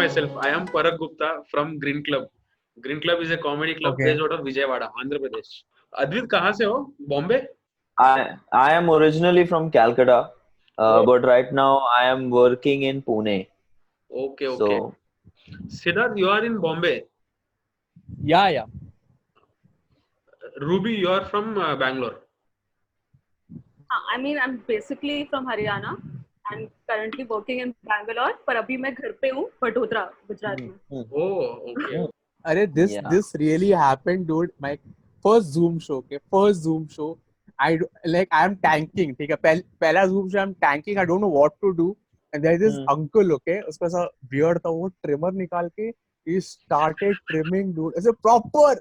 myself. I am Parag Gupta from Green Club. Green Club is a comedy club based out of Vijayawada, Andhra Pradesh. Advait, कहाँ से हो? Bombay? I am originally from Calcutta, but right now I am working in Pune. Okay. So Siddharth, you are in Bombay. Yeah. Ruby, you are from Bangalore. I mean, I'm basically from Haryana and currently working in Bangalore. पर अभी मैं घर पे हूँ वडोदरा, गुजरात में. Oh, okay. अरे this really happened, dude. My first Zoom show, I'm tanking. ठीक है, पहला Zoom show I'm tanking. I don't know what to do. And there is this uncle, okay, उसका सा beard था, वो trimmer निकाल के he started trimming, dude. ऐसे proper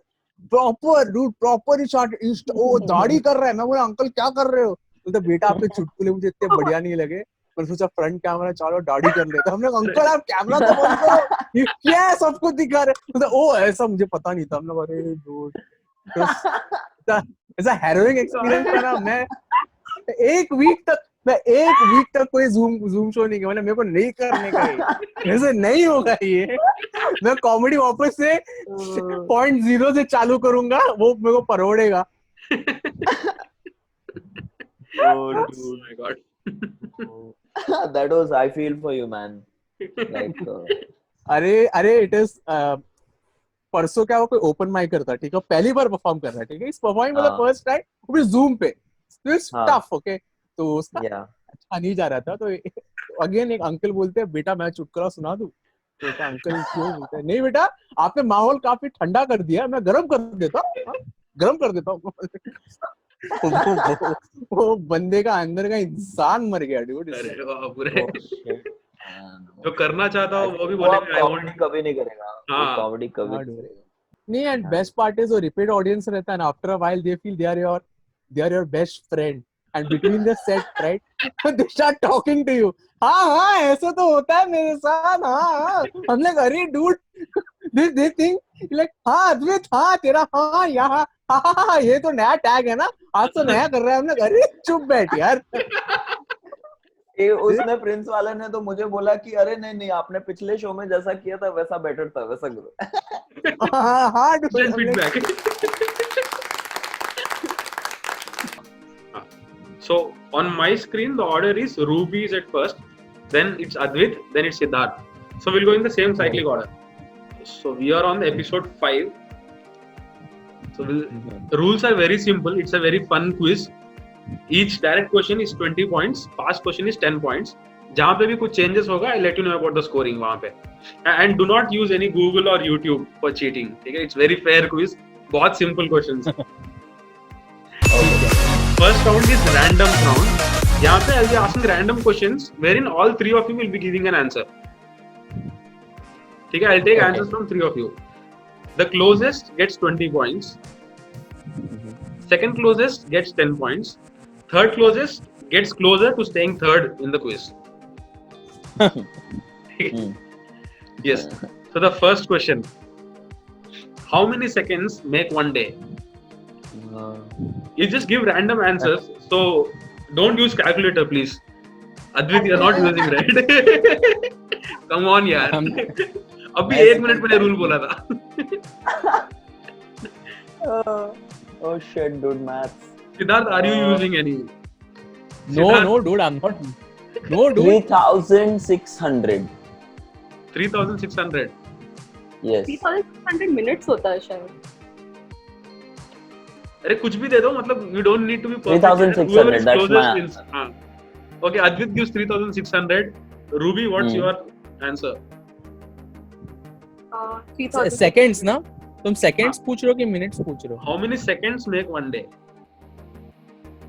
dude, proper he started. वो दाढ़ी कर रहा है. मैं बोला अंकल क्या कर रहे हो? बोलता बेटा आपके चुटकुले मुझे इतने बढ़िया नहीं लगे. मैंने सोचा फ्रंट कैमरा चालू दाढ़ी कर लेता. हमने अंकल आप कैमरा तो बंद करो, ये क्या है सबको दिखा रहे. मतलब ओ ऐसा मुझे पता नहीं था. हमने अरे डूड ऐसा हैरोइंग एक्सपीरियंस था ना. मैं एक वीक तक कोई जूम शो नहीं किया. मैंने मेरे को नहीं करने का है, ऐसे नहीं होगा ये. मैं कॉमेडी वापस से 0.0 से चालू करूंगा, वो मेरे को परोड़ेगा. oh my God. That was I feel for you, man. Like अरे इट इज परसों क्या वो कोई ओपन माइक करता, ठीक है, पहली बार परफॉर्म कर रहा है, ठीक है, इस परफॉर्मिंग मतलब फर्स्ट टाइम वो भी जूम पे. Tough, okay. तो उसका अच्छा नहीं जा रहा था. तो अगेन एक अंकल बोलते हैं बेटा मैं चुटकुला सुना दूं. तो अंकल क्यों बोलते हैं नहीं बेटा आपने माहौल काफी ठंडा कर दिया, मैं गर्म कर देता हूँ. वो बंदे का अंदर का इंसान मर गया, डूड. अरे बाप रे. जो करना चाहता हो वो भी बोलेगा आई वांट. कभी नहीं करेगा. कॉमेडी कभी नहीं करेगा. नहीं. एंड बेस्ट पार्ट इज वो रिपीट ऑडियंस रहता है ना. After a while they feel they are your best friend. And between the set, right, they start talking to you. हाँ ऐसा तो होता है मेरे साथ. हाँ हम लोग अरे dude, they think like हाँ अद्वैत हाँ तेरा हाँ यहाँ हाँ ये तो नया टैग है ना, आज तो नया कर रहा है हम लोग. अरे चुप बैठ यार. उसने प्रिंस वाले ने तो मुझे बोला कि अरे नहीं आपने पिछले शो में जैसा किया था वैसा बेटर था, वैसा करो. हाँ dude. So on my screen the order is Ruby is at first, then it's Advait, then it's Siddharth. So we'll go in the same cyclic order. So we are on episode 5. So the rules are very simple. It's a very fun quiz. Each direct question is 20 points, past question is 10 points. जहाँ पे भी कुछ changes होगा I'll let you know about the scoring वहाँ पे. And do not use any Google or YouTube for cheating. ठीक है, it's very fair quiz. बहुत simple questions. First round is random round. यहाँ पे I'll be asking random questions wherein all three of you will be giving an answer. ठीक है, I'll take answers from three of you. The closest gets 20 points. Second closest gets 10 points. Third closest gets closer to staying third in the quiz. Yes. So the first question: how many seconds make one day? You just give random answers, so don't use calculator, please. Advait, you're not using, right? Come on, यार. अभी 1 minute पहले rule बोला था. Oh shit, dude, maths. Siddharth, are you using any? No, dude, I'm not. No, dude. 3,600. 3,600. Yes. 3,600 minutes होता है शायद. अरे कुछ भी दे दो, मतलब you don't need to be perfect. 3,600. That's my answer. हाँ. Okay, Advait gives 3,600. Ruby, what's your answer? 3,000. Seconds ना? तुम seconds पूछ रहे हो कि minutes पूछ रहे हो? How many seconds make one day?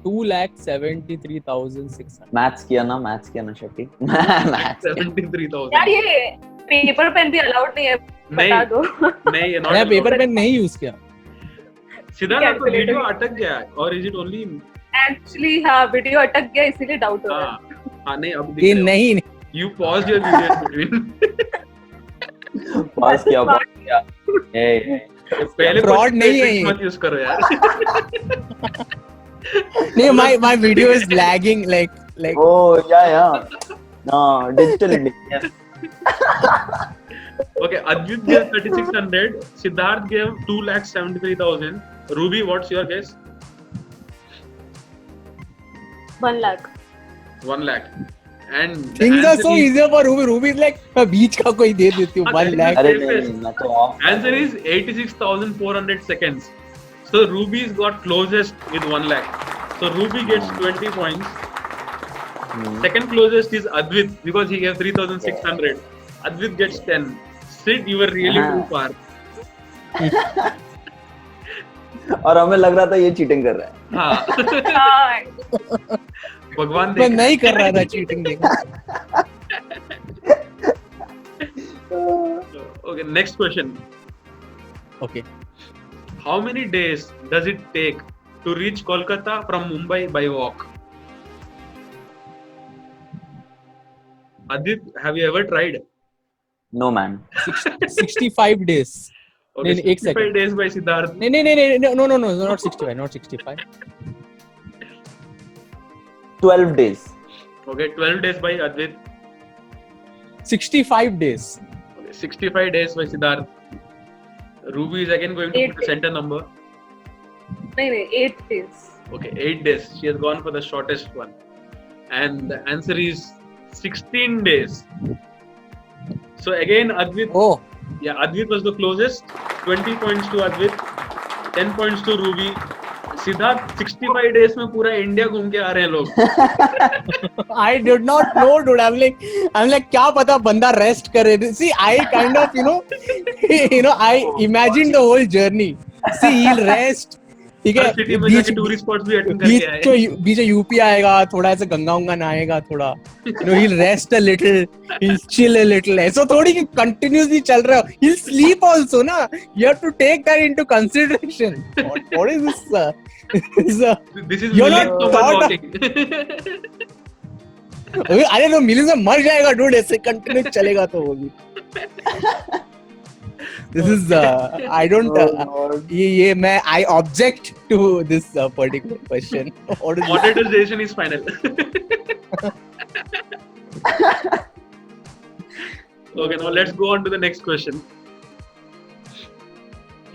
2,73,600. Maths किया ना शक्ति. 73,000. यार ये पेपर पेन भी अलाउड नहीं है, बता दो. नहीं, ये मैं पेपर पेन नहीं यूज किया. सिद्धार्थ, आपका वीडियो अटक गया है और इज इट ओनली? एक्चुअली हाँ, वीडियो अटक गया इसीलिए डाउट हो रहा है. हाँ नहीं, अब ये नहीं. You paused your video in between. पास किया. पहले फ्रॉड नहीं है ये. मत यूज करो यार. नहीं, my video is lagging like. Oh yeah. No, digital India. Okay, Advit gave 3600. Siddharth gave 2,73,000. Ruby, what's your guess? 1 lakh. 1 lakh. And the Things are answer so is- easier for Ruby. Ruby is like बीच का कोई दे देती हूँ 1 lakh. अरे नहीं मैं तो of Answer is 86,400 seconds. So Ruby's got closest with 1 lakh. So Ruby gets 20 points. Second closest is Advit because he gave 3,600. Advit gets 10. Sid, you were really too far. और हमें लग रहा था ये चीटिंग कर रहा है हाँ, हाँ, भगवान मैं देख नहीं कर रहा था चीटिंग देखा. Okay, next question. Okay. How many days does it take to reach Kolkata from Mumbai by walk? Adit, have you ever tried? No man 65 days. Okay, No, no, एक 65 second. days by Siddharth. No, not 65, not 65. 12 days Okay, 12 days by Advit. 65 days. Okay, 65 days by Siddharth. Ruby is again going to 8 put the center number. नहीं 8 days. Okay, 8 days. She has gone for the shortest one. And the answer is 16 days. So again, Advit, Oh, yeah, Advit was the closest. 20 points to Advit, 10 points to Ruby. Siddharth 65 days में पूरा India घूम के आ रहे हैं लोग. I did not know, dude. I'm like, क्या पता बंदा rest करे. See, I kind of, I imagined the whole journey. See, he'll rest. ठीक हर सिटी में जाके है. टूरिस्ट स्पॉट्स भी अटेंड करके आए. बीच यूपी आएगा, थोड़ा ऐसे गंगा नहाएगा थोड़ा. He'll rest a little, he'll chill a little. ऐसा थोड़ी कि continuously चल रहा है. He'll sleep also ना. You have to take that into consideration. What is this? This is You're millions not of us thought- walking. अरे तो millions में मर जाएगा डूड ऐसे कंटिन्यू चलेगा तो वो भी. This is I don't ये मैं I object to this particular question. What is this? Monetization is final. Okay, now let's go on to the next question.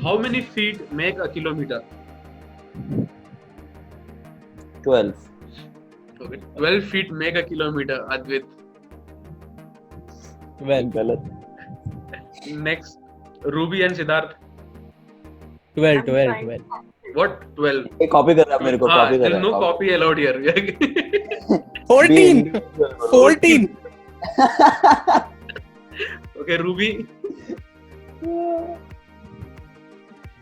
How many feet make a kilometer? 12 Okay, 12 feet make a kilometer, Advit. Well, गलत Next, Ruby and Siddharth. 12. I'm trying. What? 12. ये copy कर रहा है मेरे को copy कर There रहा is है no copy allowed here. 14. 14. Okay, Ruby.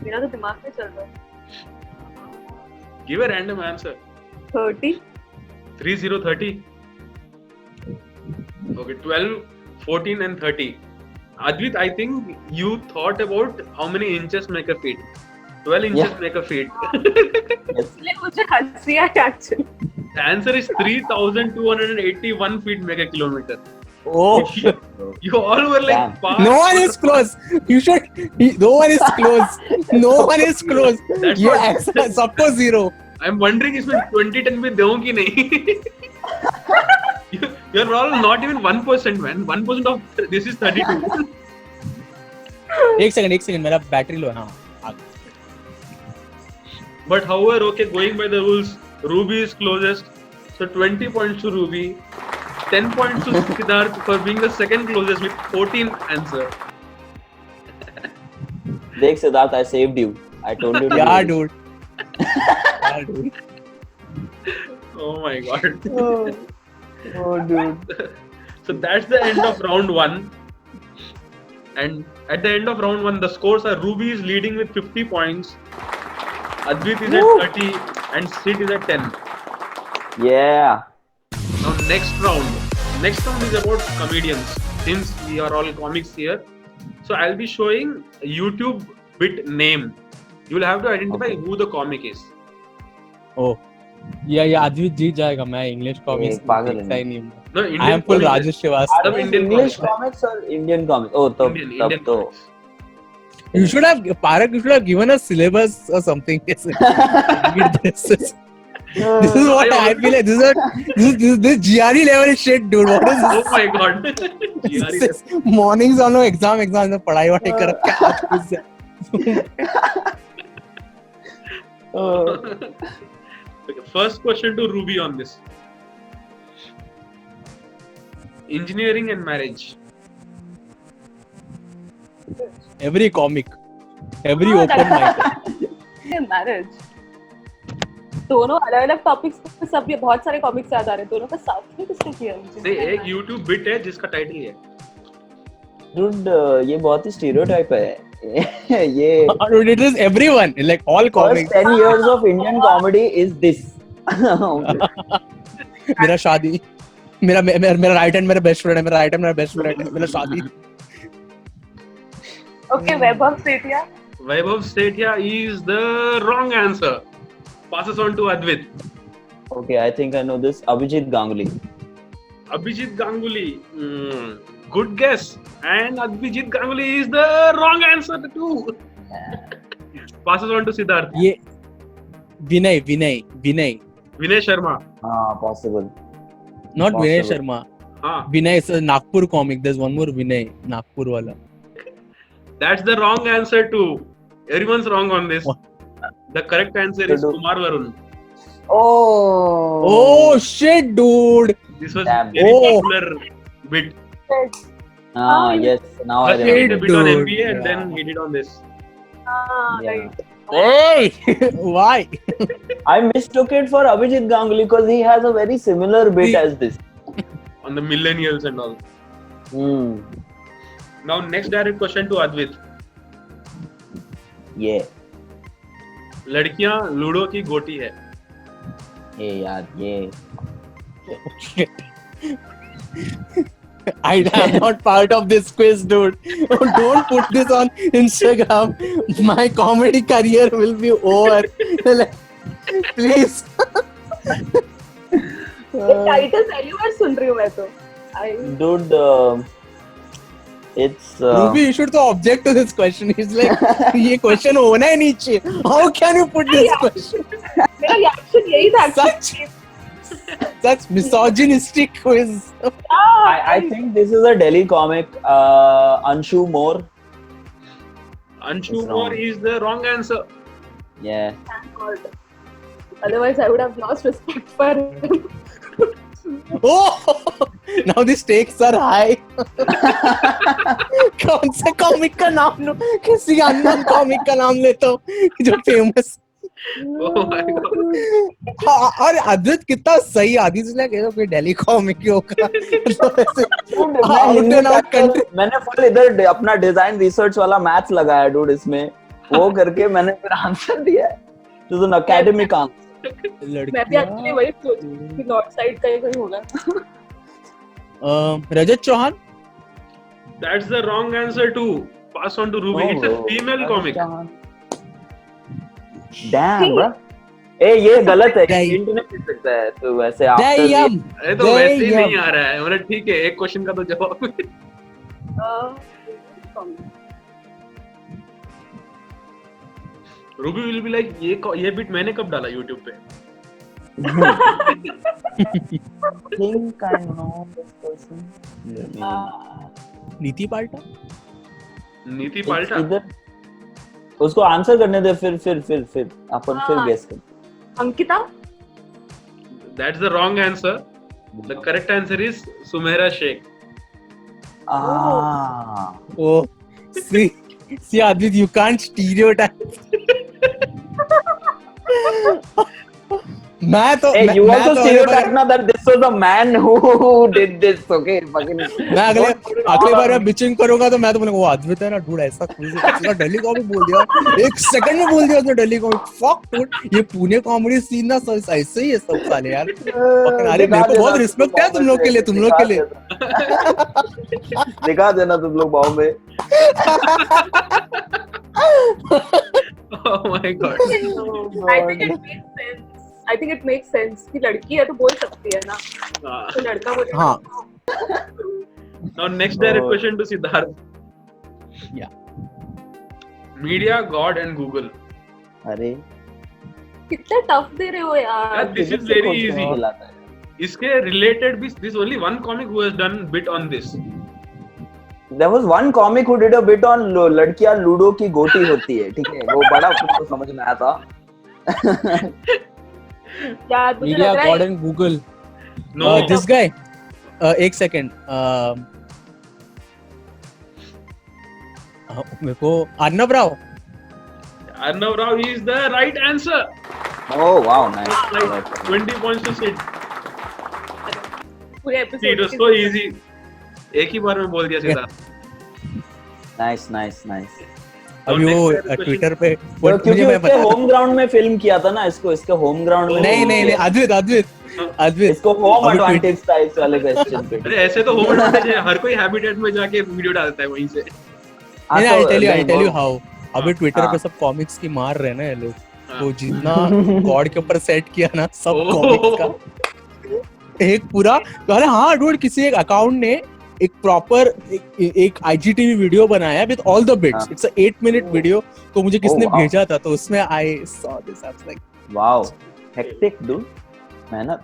मेरा तो दिमाग में चल रहा है. Give a random answer. 30. 30, 30. Okay, 12, 14 and 30. Advit, I think you thought about how many inches make a feet. 12 inches Yeah. make a feet. इसलिए मुझे हंसी I actually. The answer is 3,281 feet make a kilometer. Oh, You all were like Damn. far. no one is close. You should. No one is close. No one is close. That's You what- सबको zero. I'm wondering इसमें 2010 में दूं कि नहीं. You're all not even 1%, man. 1% of this is 32. एक second मेरा battery low हाँ. But however, okay, going by the rules, Ruby is closest. So 20 points to Ruby, 10 points to Siddharth for being the second closest with 14 answer. देख Siddharth I saved you I told you to Yeah, do this. dude. Yeah, dude. Oh my god. Oh dude So that's the end of round 1. And at the end of round 1, the scores are Ruby is leading with 50 points, Advit is at 30, and Sid is at 10. yeah Now next round is about comedians, since we are all comics here. So I'll be showing a YouTube bit name. You will have to identify Okay. who the comic is. Oh. Yeah, Advit जीत जाएगा. मैं English comics पागल है देखता ही नहीं. No, I Indian am full comic. Rajesh Srivastava. Tab Indian English comics. comics or Indian comics oh तब Indian तब तो comics. You should have, Parak, you should have given us syllabus or something. Read this. This is what I feel like. This GRE level shit, dude. What is Oh this? my god. GRE. This mornings on exam में पढ़ाई वढ़ाई कर क्या आज कुछ से. Okay, first question to Ruby on this. Engineering and marriage. Every comic, every हाँ, open mic. Marriage दोनों अलग अलग टॉपिक्स पे सब ये बहुत सारे कॉमिक्स याद आ रहे हैं दोनों का साथ में किसने किया से एक YouTube bit है जिसका टाइटल है Dude, ये बहुत ही stereotype है. ये Dude, it is everyone, like all first comics. 10 years of Indian comedy is this. मेरा शादी, मेरा राइट हैंड मेरा बेस्ट फ्रेंड है, मेरा राइट हैंड मेरा बेस्ट फ्रेंड है, मेरा शादी. Okay Vaibhav Sethia Vaibhav Sethia is the wrong answer. Passes on to Advait. Okay, I think I know this. Abhijit Ganguly. Abhijit Ganguly. Good guess. And Abhijit Ganguly is the wrong answer too. Passes on to Siddharth. ये विनय Vinay Sharma. Possible. not Possible. Vinay Sharma. हाँ. Vinay is a Nagpur comic. There's one more Vinay, Nagpur wala. That's the wrong answer too. Everyone's wrong on this. What? The correct answer is Kumar Varun. Oh shit, dude. This was Damn. very Oh. popular bit. Yes. Now I First he did remember. a bit on Dude, MBA and yeah. then he did on this. Yeah. Hey, why? I mistook it for Abhijit Ganguly because he has a very similar bit See- as this. On the millennials and all. Hmm. Now next direct question to Advait. Yeah. लड़कियां ludo की गोटी है. Hey, yaar. Yeah. Shit. I am not part of this quiz, dude. Don't put this on Instagram. My comedy career will be over. Please. Title पहली बार सुन रही हूँ मैं तो Dude, it's. Ruby, you should to object to this question. He's like, ये question होना ही नहीं चाहिए. How can you put this question? मेरा रिएक्शन यही था Such misogynistic quiz. I think this is a Delhi comic. Anshu Moore. Anshu It's wrong. Moore is the wrong answer. Yeah. Thank God. Otherwise, I would have lost respect for him. Oh, now the stakes are high. कौन से comic का नाम लो? किसी unknown comic का नाम लेता हूँ जो फेमस. Oh my god. और अद्वैत कितना सही आदि से लगे तो कोई दिल्ली कॉमिक ही होगा. मैं मैंने फुल इधर अपना डिजाइन रिसर्च वाला मैथ्स लगाया डूड इसमें वो करके मैंने फिर आंसर दिया है. तो एन एकेडमिक आंसर. मैं भी एक्चुअली वही सोच रही थी कि नॉर्थ साइड का ही कोई होगा. Rajat Chauhan. That's the wrong answer too. Pass on to Ruby. It's a female comic. Damn, bro. ए ये गलत है. Damn. हिंट नहीं दे सकता है तो वैसे आफ्टर Damn. अरे तो वैसे ही नहीं आ रहा है. मतलब ठीक है एक क्वेश्चन का तो जवाब. Ruby will be like ये बिट मैंने कब डाला YouTube पे. think I know this person. नीति पाल्टा. नीति पाल्टा. इधर उसको आंसर करने दे फिर अपन फिर गेस कर. Ankita. That's the wrong answer. The correct answer is Sumaira Sheikh. Oh, see, Advait, you can't stereotype. मैं तो Hey, you मैं also तो stereotype ना that this was a man who did this, okay? Fucking. मैं अगले बार मैं bitching करूंगा तो मैं तो बोलूंगा वो अद्भुत है ना डूड ऐसा पूरा दिल्ली कॉमिक बोल दिया एक सेकंड में बोल दिया उसने दिल्ली कॉमिक फक डूड ये पुणे कॉमेडी सीन ना सब ऐसे ही है सब साले यार अरे मेरे को बहुत रिस्पेक्ट है तुम लोग के लिए दिखा देना तुम लोग Bombay. Oh my god. I think it makes sense कि लड़की है तो बोल सकती है ना. तो लड़का बोले. हाँ. Now next direct question to Siddharth. Yeah. Media, God and Google. अरे कितना टफ दे रहे हो यार. This is very easy. इसके related भी this only one comic who has done bit on this. There was one comic who did a bit on लड़कियां ludo की गोटी होती है, ठीक है, वो बड़ा कुछ तो समझ में आया था. यार मुझे Media लग रहा है God and Google. No. This guy. एक सेकंड. मेरे को Arnab Rao. Arnav Rao is the right answer. Oh wow, nice. Like 20 points to Sid. पूरे See, it was episode so easy. एक ही बार में बोल दिया सीधा. Nice. अभी next वो question. ट्विटर पे तो क्योंकि उसके होम ग्राउंड में फिल्म किया था ना इसको, इसके होम ग्राउंड में. नहीं अद्वित इसको होम अभी एडवांटेज था इस वाले क्वेश्चन पे. अरे ऐसे तो होम एडवांटेज है, हर कोई हैबिटेट में जाके वीडियो डालता है वहीं से. हाँ, नहीं, तो I'll tell you how. अभी ट्विटर हाँ. पे सब कॉमिक्स की मार रहे हैं ना ये लोग. हाँ. तो जितना गॉड के ऊपर सेट किया ना सब ओह. कॉमिक्स का एक पूरा. अरे हाँ डूड, किसी एक अकाउंट ने एक प्रॉपर एक IGTV वीडियो बनाया विद ऑल द बिट्स. हाँ. It's a 8 minute video. तो मुझे किसने wow. भेजा था, तो उसमें I saw this. I was like wow, hectic dude. मेहनत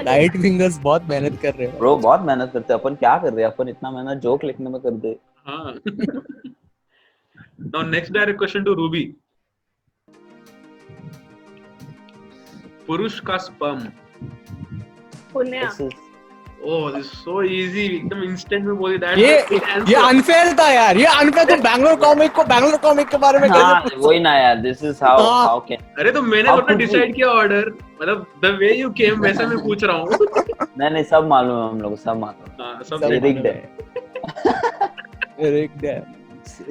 राइट फिंगर्स बहुत मेहनत कर रहे हैं. ब्रो, बहुत मेहनत करते हैं अपन. क्या कर रहे हैं अपन, इतना मेहनत जोक लिखने में कर दे. हाँ. Now next direct question to Ruby. पुरुष का sperm. पुण्य. This is Oh, this is so easy. एकदम instant में बोली that. ये अनफेयर था यार. ये अनफेयर. तुम बैंगलोर कॉमिक के बारे में हाँ, कैसे वही ना यार. This is how हाँ. how can. अरे तो मैंने How अपना could डिसाइड किया ऑर्डर, मतलब the way you came वैसा मैं पूछ रहा हूँ. नहीं सब मालूम है हम लोग, सब मालूम. हाँ, सब सब rigged है. रिग्ड है.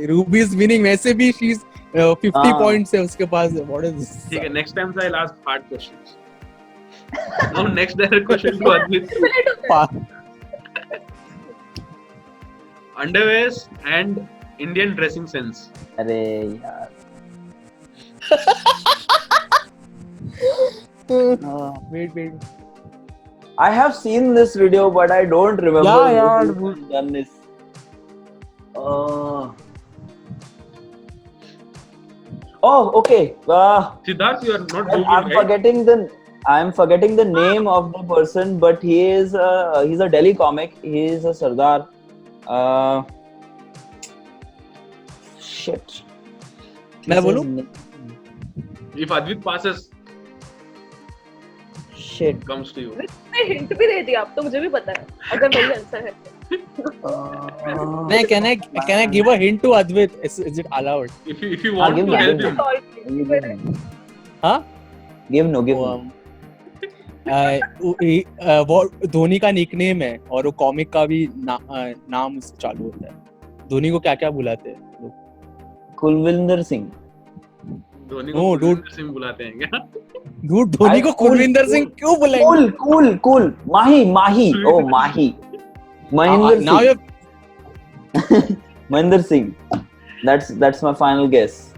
Ruby is winning. वैसे भी शी इज 50 हाँ. पॉइंट्स है उसके पास. What is this? ठीक है, next time I'll ask hard questions. Now next direct question to Advit. Underwears and Indian dressing sense. अरे यार. Wait. I have seen this video but I don't remember Yeah, who has done this. Oh, okay. Siddharth, you are not I'm Googling, right? I'm forgetting the name of the person, but he's a Delhi comic. He is a Sardar. Shit. मैं बोलूं? If Advit passes, Shit. comes to you. मैं hint भी दे दिया, अब तो मुझे भी पता है अगर वही आंसर है. नहीं, can I give a hint to Advit? Is it allowed? If you want give to me, help give me. him. हाँ? Give no. वो धोनी का निकनेम है और वो कॉमिक का भी नाम उससे चालू होता है. धोनी को क्या बुलाते हैं लोग? कुलविंदर सिंह. धोनी No, को dude. कुलविंदर सिंह बुलाते हैं क्या? Dude, धोनी को कुलविंदर सिंह क्यों बुलाएंगे? Cool. Mahi. Oh, Mahi. Mahinder Now Singh. you're Mahinder Singh. That's my final guess.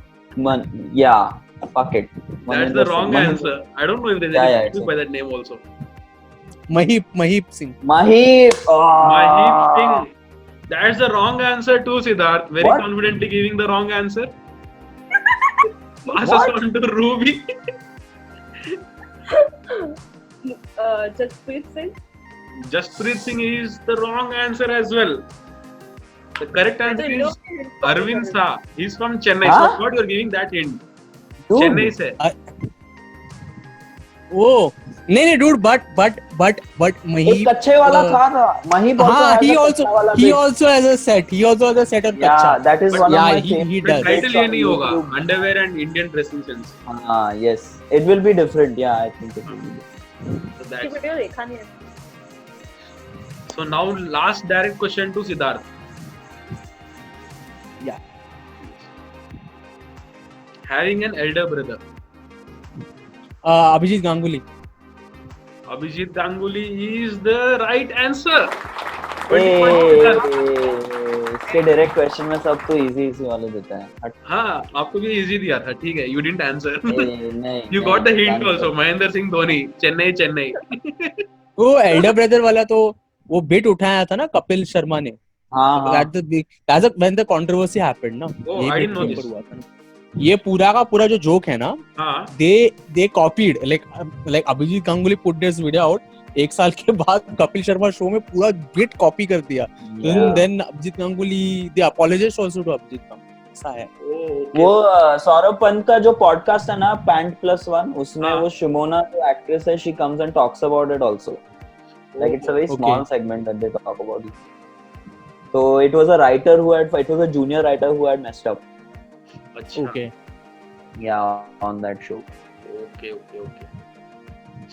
Yeah. Fuck it. That's the wrong answer. I don't know if there's any people by that name also. Mahip Singh. Mahip. Mahip Singh. That's the wrong answer too, Siddharth. Very What? confidently giving the wrong answer. Pass us What? on to Ruby. Jasprit Singh. Jasprit Singh is the wrong answer as well. The correct answer is Arvind Shah. He's from Chennai. Huh? So what you're giving that hint? Dude. Chennai से. Oh, नहीं dude, but Mahip. एक कच्चे वाला था ना. Mahip also हाँ, has he a also कच्चा वाला he bit. also has a set. He also has a set of Yeah, Kacha. that is one of Yeah, my he favorite. does. Title ये नहीं होगा. YouTube. Underwear and Indian dressing sense. Yes, it will be different. Yeah, I think it will be different. So ये that's. Video देखा नहीं है. So now last direct question to Siddharth. Yeah. Having an elder brother. Abhijit Ganguly. Abhijit Ganguly is the right answer. 20 Hey, points to Siddharth. इसके direct question में सब तो easy वाले देता है. हट. हाँ, आपको भी easy दिया था. ठीक है. You didn't answer. नहीं. You got the hint also. Mahendra Singh Dhoni. Chennai. वो एल्डर ब्रदर वाला तो वो बिट उठाया था ना कपिल शर्मा ने. हाँ. That's when the controversy happened ना. Oh, ये I bit didn't know के this. ऊपर हुआ था ना. ये पूरा का पूरा जो जोक है ना, हाँ they copied like Abhijit Ganguly put this video out, एक साल के बाद कपिल शर्मा शो में पूरा बिट कॉपी कर दिया. Yeah. Then Abhijit Ganguly they apologized also to Abhijit Ganguly. ऐसा है. वो सौरभ पंत का जो पॉडकास्ट है ना पैंट प्लस वन, उसमें हाँ. वो शिमोना जो एक्ट्रेस है, she comes and talks about it also. Like it's a very small Okay. segment that they talk about it. So it was a writer it was a junior writer who had messed up. अच्छा. Okay. Yeah, on that show. Okay.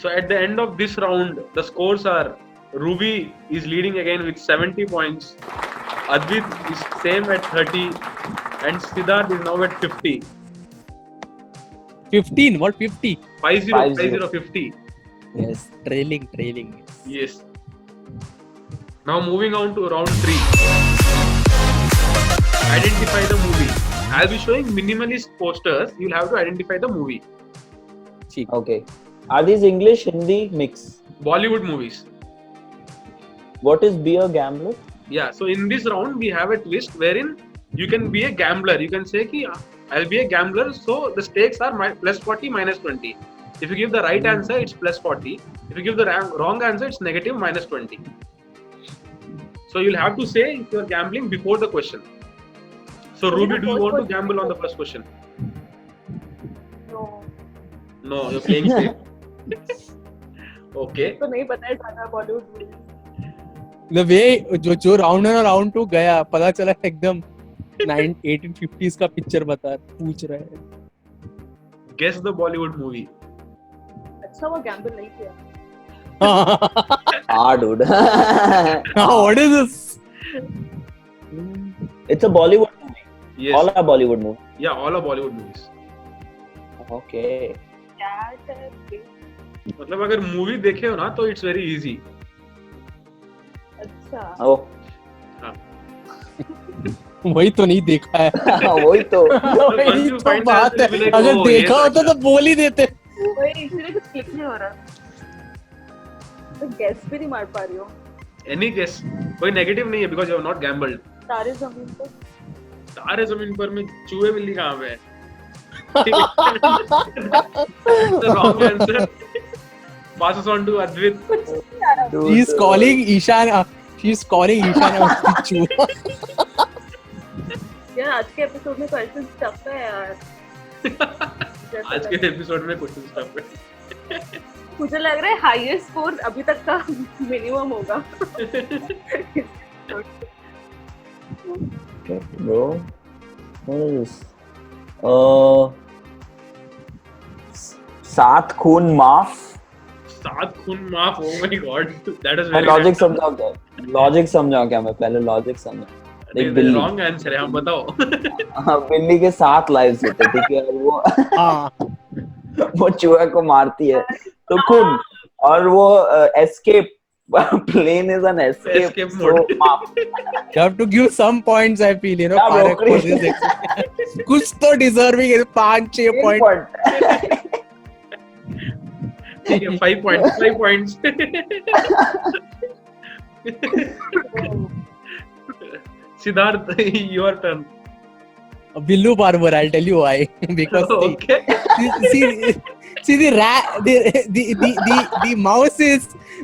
So at the end of this round, the scores are: Ruby is leading again with 70 points. Advit is same at 30, and Siddharth is now at 50. 15, what 50? 50. Yes, trailing. Yes. Now moving on to round 3. Identify the movie. I'll be showing minimalist posters. You'll have to identify the movie. ठीक. Okay. Are these English, Hindi mix? Bollywood movies. What is Be a Gambler? Yeah. So in this round, we have a twist wherein you can be a gambler. You can say ki I'll be a gambler. So the stakes are plus 40, minus 20. If you give the right answer, it's plus 40. If you give the wrong answer, it's negative minus 20. So you'll have to say if you're gambling before the question. So Ruby, do you want to gamble on the first question? No. No, you're playing safe. Okay. तो नहीं पता है ज्यादा Bollywood movies. The way जो round है ना round 2 गया, पता चला एकदम 1850s का पिक्चर पूछ रहा है. Guess the Bollywood movie. अच्छा वो गैम्बल नहीं किया. Ah, dude. What is this? It's a Bollywood movie. Yes. All are Bollywood movies. Yeah, all are Bollywood movies. Okay. Cat है. मतलब अगर मूवी देखे हो ना तो इट्स वेरी इजी. अच्छा. Oh. वही तो नहीं देखा है. वही तो. वही तो बात है. अगर देखा होता तो बोल ही देते. वही इसलिए कुछ क्लिक नहीं हो रहा. तो गेस भी नहीं मार पा रही हो. Any guess. कोई नेगेटिव नहीं है because you have not gambled. तारे जमीन पर. तारे जमीन पर में चूहे बिल्ली कहाँ पे है? Wrong answer. Passes on to Advit. Dude, She's calling Ishan. She's calling Ishan a चूहा. यार आज के एपिसोड में क्वेश्चन टफ है यार. आज के एपिसोड में क्वेश्चन स्टफ है. मुझे लग रहा है हाईएस्ट स्कोर अभी तक का मिनिमम होगा. Okay, bro. What is this? सात खून माफ. 7 खून माफ. Oh my god. That is very logic समझाओ क्या? लॉजिक समझाओ क्या? मैं पहले लॉजिक समझाओ. एक बिल्ली. रॉन्ग आंसर है. हम बताओ. बिल्ली के 7 लाइव्स होते हैं, ठीक है, और वो हाँ. वो चूहे को मारती है तो खून, और वो escape plane is an escape. Escape so mode. You have to give some points, I feel, you know. Yeah, Parak bro, for this कुछ तो deserving है. 5-6 point. ठीक है. 5 points. 5 points. Siddharth, your turn. Billu Barber, I'll tell you why. Because Okay. see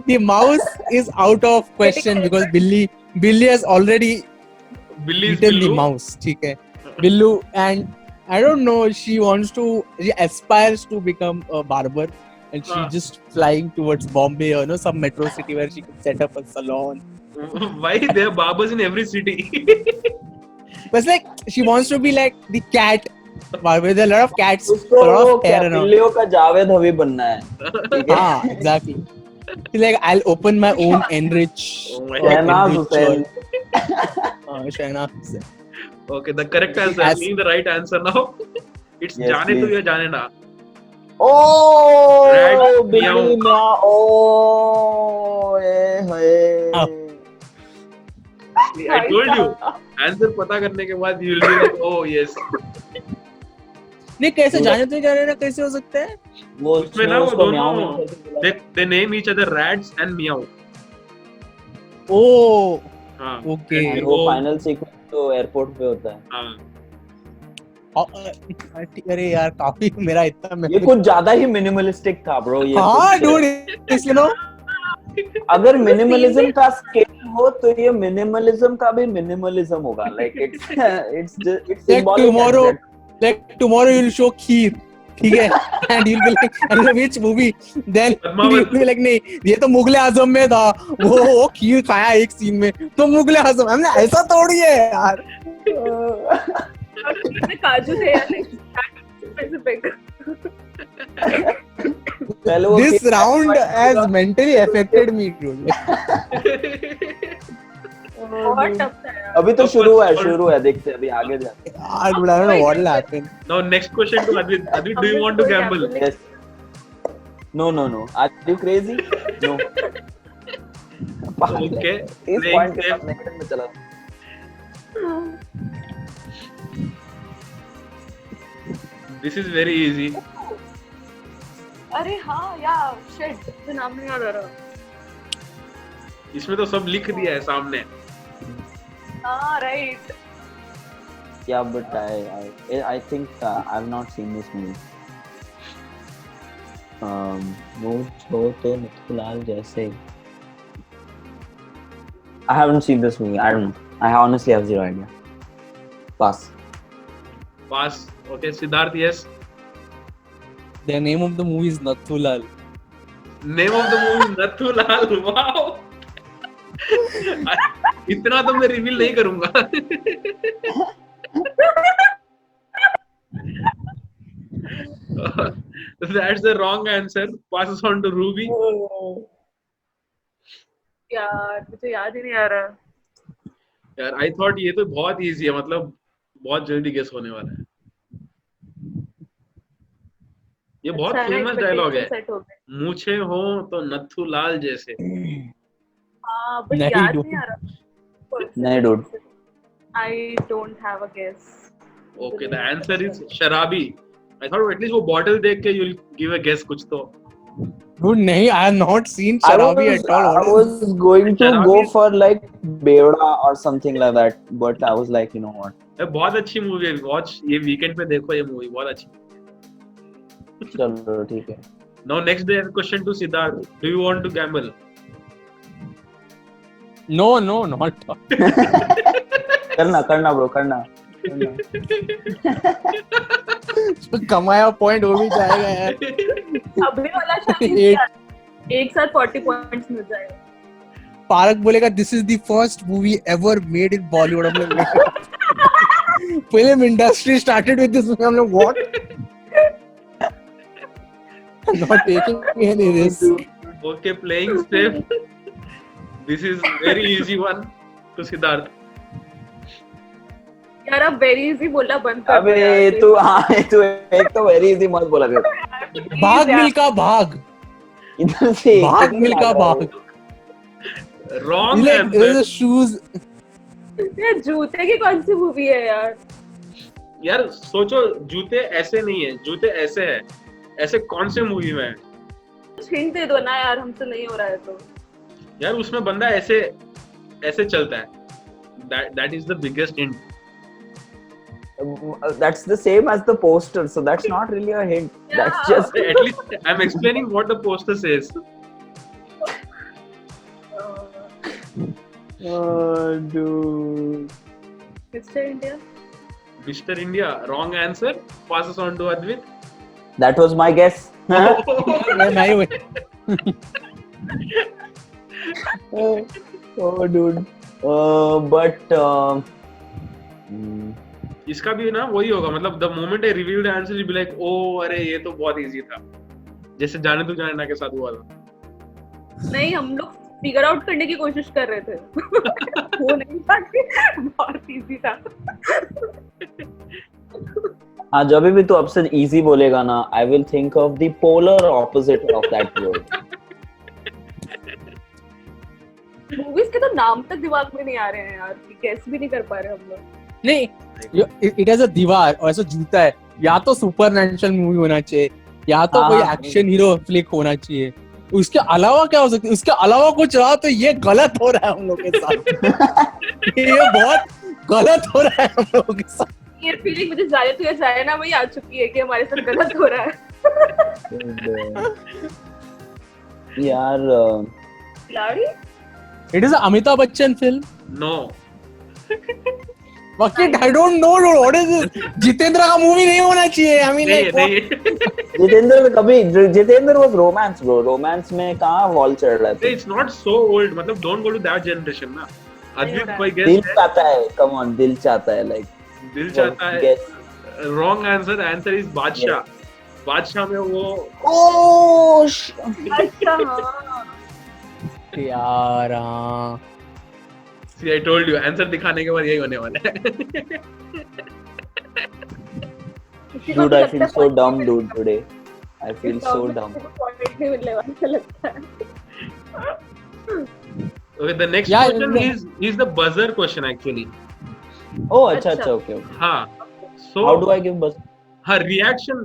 the mouse is out of question because Billy has already Billy is eaten the Billu. mouse. ठीक है. Billu, and I don't know, she aspires to become a barber, and she's just flying towards Bombay or some metro city where she can set up a salon. Why there are barbers in every city? But it's like she wants to be like the cat barber. There are a lot of cats, a उसको lot वो of क्या hair and all. बिल्लियों का जावेद हवी बनना है, ठीक है. Ah, exactly. She's like, I'll open my own Enrich. Oh my Shehnaaz Hussain. Shahnaz Hussain. Okay, the correct answer. As- Being the right answer now. It's Yes, जाने तो please. या जाने ना. ओ Rat, बिल्ली meow. Meow. O hey. I told you. Answer पता करने के बाद you will be like, oh yes. नहीं कैसे जाने तो जाने ना कैसे हो सकता है? वो उसमें ना वो उसको दोनों म्याओ करके बुलाया. they name each other rats and meow. Oh, हाँ. okay. And वो फाइनल सीक्वेंस तो एयरपोर्ट पे होता है. हाँ. अरे यार काफी मेरा इतना ये कुछ ज्यादा ही मिनिमलिस्टिक था ब्रो ये हाँ कुछ- डूड इसलिए अगर मिनिमलिज्म का स्केल हो तो ये मिनिमलिज्म का भी मिनिमलिज्म होगा like it's it's tomorrow symbolic like tomorrow you'll show खीर ठीक है and you'll be like and which movie then you'll be like नहीं ये तो मुगले आजम में था वो खीर खाया एक सीन में तो मुगले आजम हमने ऐसा थोड़ी है यार इसमें काजू थे या नहीं स्पेसिफिक पहले वो this round has mentally affected me dude बहुत टफ था यार अभी तो शुरू है देखते हैं अभी आगे जाते I don't know what will happen Now next question to Advit. Advit, do you want to gamble? हैं yes no are you crazy no Okay. इस Playing पॉइंट के safe. साथ नेगेटिव में चला This is very easy. अरे हाँ यार shit मुझे नाम नहीं याद आ रहा इसमें तो सब लिख दिया है सामने. हाँ right yeah but I think I've not seen this movie मुझको तो नथुलाल जैसे I haven't seen this movie I don't know I honestly have zero idea pass Pass. Okay, Siddharth, yes. the name of the movie is Nathulal Name of the movie Nathulal. Wow. इतना तो मैं reveal नहीं करूंगा. That's the wrong answer. Passes on to Ruby. यार मुझे याद ही नहीं आ रहा यार I thought ये तो बहुत easy है, मतलब बहुत जल्दी गेस होने वाला है. ये बहुत अच्छा, फेमस डायलॉग है. set हो गए। मूछे हो तो नथु लाल जैसे. हाँ बट नहीं, याद dude. नहीं आ रहा नहीं dude I don't have a guess Okay, the answer is शराबी. I thought at least वो bottle देख के you'll give a guess कुछ तो. dude nahi I have not seen I Sharabi at all I was going to Sharabi- go for like Beoda or something like that but I was like you know what ये बहुत अच्छी movie है. Watch ये weekend पे देखो ये movie बहुत अच्छी. चलो ठीक है Now next day question to Siddharth. Do you want to gamble? no not करना ब्रो करना कमाया पॉइंट हो भी जाएगा यार अभी वाला शायद एक साथ 40 पॉइंट्स मिल जाएगा पारक बोलेगा this is the first movie ever made in Bollywood हम लोग film industry started with this हम लोग what not taking any risk Okay, playing safe. This is very easy one to Siddharth. यार अब वेरी इजी बोलना बंद कर दो अबे यार, तू हाँ तू एक तो वेरी इजी मत बोला कर please भाग यार। मिल्खा भाग इधर से भाग मिल्खा भाग Wrong like answer. there's a shoes ये जूते की कौन सी मूवी है यार यार सोचो जूते ऐसे नहीं है, जूते ऐसे है. ऐसे कौन से मूवी में है? कुछ हिंट दे दो ना यार हमसे नहीं हो रहा है तो यार उसमें बंदा ऐसे ऐसे चलता है. That is the biggest hint. that's the same as the poster so that's not really a hint that's Yeah. just At least I'm explaining what the poster says. dude mister India Mr. India. Wrong answer. Passes on to Advit. that was my guess नहीं हुए oh dude but इसका भी ना वही होगा, मतलब the moment I reveal the answer you'll be like, oh अरे ये तो बहुत easy था. जैसे जाने तू जाने ना के साथ हुआ था. नहीं हम लोग फिगर आउट करने की कोशिश कर रहे थे वो नहीं था कि बहुत इजी था हाँ जब भी तू अब से इजी बोलेगा ना I will think of the polar opposite of that word movies के तो नाम तक दिमाग में नहीं आ रहे हैं यार गेस भी नहीं कर पा रहे हम लोग नहीं इट हैज अ दीवार और ऐसा जूता है या तो सुपरनैचुरल मूवी होना चाहिए या तो कोई हाँ। एक्शन हीरो फ्लिक होना चाहिए उसके अलावा क्या हो सकता है उसके अलावा कुछ रहा तो ये गलत हो रहा है हम लोग के साथ ये बहुत गलत हो रहा है हम लोगों के साथ ये फीलिंग मुझे जाए तो ये जाए ना वही आ चुकी है कि हमारे साथ गलत हो रहा है. यार खिलाड़ी? It is an Amitabh Bachchan film. No. Bucket, I don't know, dude. What is this? Jitendra का मूवी नहीं होना चाहिए. I mean, नहीं like, what? नहीं. Jitendra was romance bro. Romance में कहाँ wall चढ़ रहा है? It's not so old. मतलब don't go to that generation ना. अद्वित कोई दिल guess है? चाहता है. Come on, दिल चाहता है like. दिल चाहता है. Guess. Wrong answer. The answer is बादशाह. बादशाह में वो Oh. अच्छा हाँ. यार हाँ. See, I told you. Answer दिखाने के बाद यही होने वाला है. Dude, I feel so dumb, dude, today. I feel so dumb. Point नहीं मिलने वाला ऐसा लगता है. Okay, the next Yeah, question is the buzzer question actually. Oh, अच्छा, okay. हाँ. So How do I give buzz? हाँ, reaction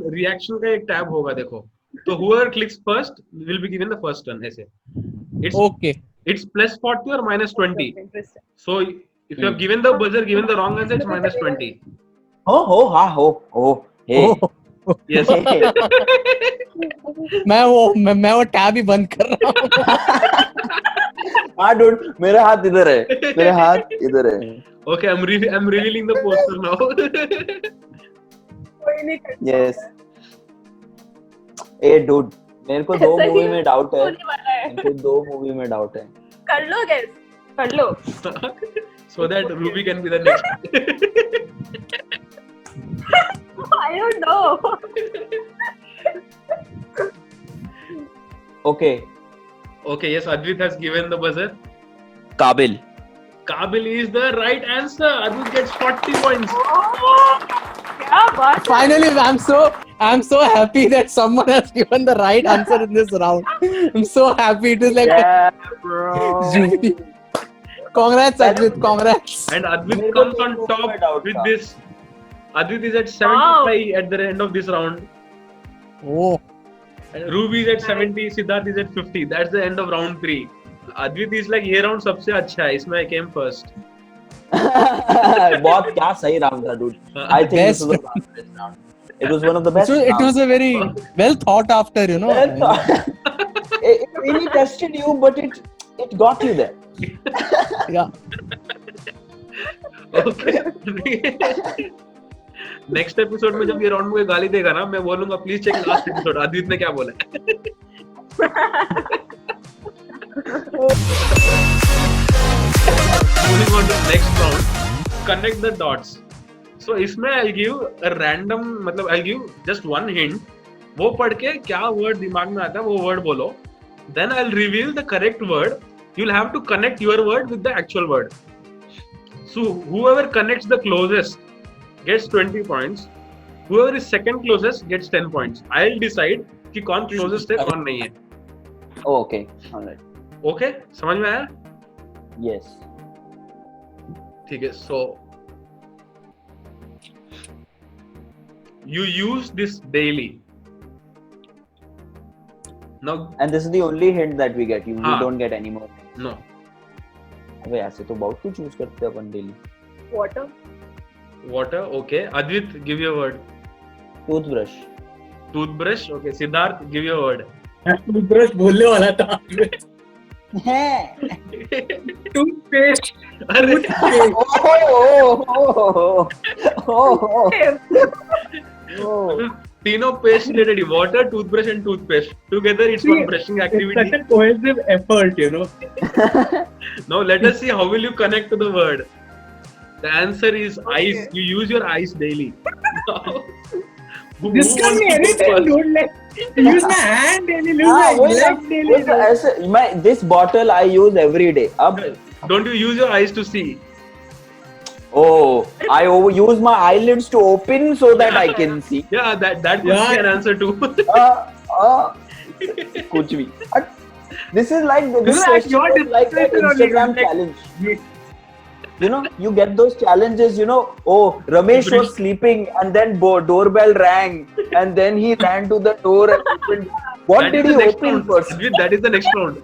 का एक tab होगा देखो. तो whoever clicks first will be given the first turn ऐसे. Okay. It's plus 40 or minus 20. Interesting. So if you have given the buzzer, given the wrong answer, it's minus 20. Hey. Yes. मैं वो tab ही बंद कर रहा हूँ. हाँ dude, मेरा हाथ इधर है. Okay, I'm revealing the poster now. कोई नहीं करता. Yes. Hey dude, मेरे को दो सही मूवी में डाउट है. होने वाला है. मेरे को दो मूवी में डाउट है. कर लो guess. कर लो. So that Ruby can be the next. I don't know. Okay. Okay, yes, Advit has given the buzzer. Kabil. Kabil is the right answer. Advit gets 40 points. क्या बात है. Finally, I'm so happy that someone has given the right answer in this round. I'm so happy. It is like Yeah, bro. congrats, Advit. Congrats. And Advit मेरे को comes तो on वो top में doubt with था. this. Advit is at 75 at the end of this round. Oh. And Ruby is at 70. Siddharth is at 50. That's the end of round 3. Advit is like ये round सबसे अच्छा है. इसमें I came first. बहुत क्या सही round था dude. I think this was the best round. It was one of the best. It was a very well thought after, you know. It really tested you, but it got you there. Yeah. Okay. Next episode में जब ये round मुझे गाली देगा ना, मैं बोलूंगा please check last episode. Aditya ने क्या बोला. Moving on to the next round, connect the dots. So इसमें I'll give a random, मतलब I'll give just one hint. वो पढ़ के क्या वर्ड दिमाग में आता है वो वर्ड बोलो. Then I'll reveal the correct word. You'll have to connect your word with the actual word. So whoever connects the closest gets 20 points. Whoever is second closest gets 10 points. I'll decide कि कौन closest है कौन नहीं है. Oh, okay, all right. Okay, समझ में आया? Yes. ठीक है. So you use this daily. Now And this is the only hint that we get. You हाँ. don't get any more. no. अबे ऐसे तो बहुत कुछ यूज करते हैं अपन daily. Water. Water. Okay. Advit, give your word. Toothbrush. Toothbrush. Okay. Siddharth, give your word. Toothbrush बोलने वाला था. Toothpaste. अरे तीनों paste related. Water, toothbrush and toothpaste. Together it's one brushing activity. Such a cohesive effort, you know. Now let us see how will you connect to the word. The answer is eyes. You use your eyes daily. Who This can wants be to go anything, first? dude. Like, use my hand daily, use हाँ, my वही leg ना, daily. वही ना, ऐसे this bottle I use every day. अब Don't you use your eyes to see? I use my eyelids to open so that I can see. Yeah, that could be Yeah. an answer too. कुछ भी. This is like this Like question your is like that discussion on Instagram like- challenge. You know, you get those challenges. You know, Ramesh was sleeping and then doorbell rang and then he ran to the door and opened. What That did is he the next open round. first? Advit, that is the next round.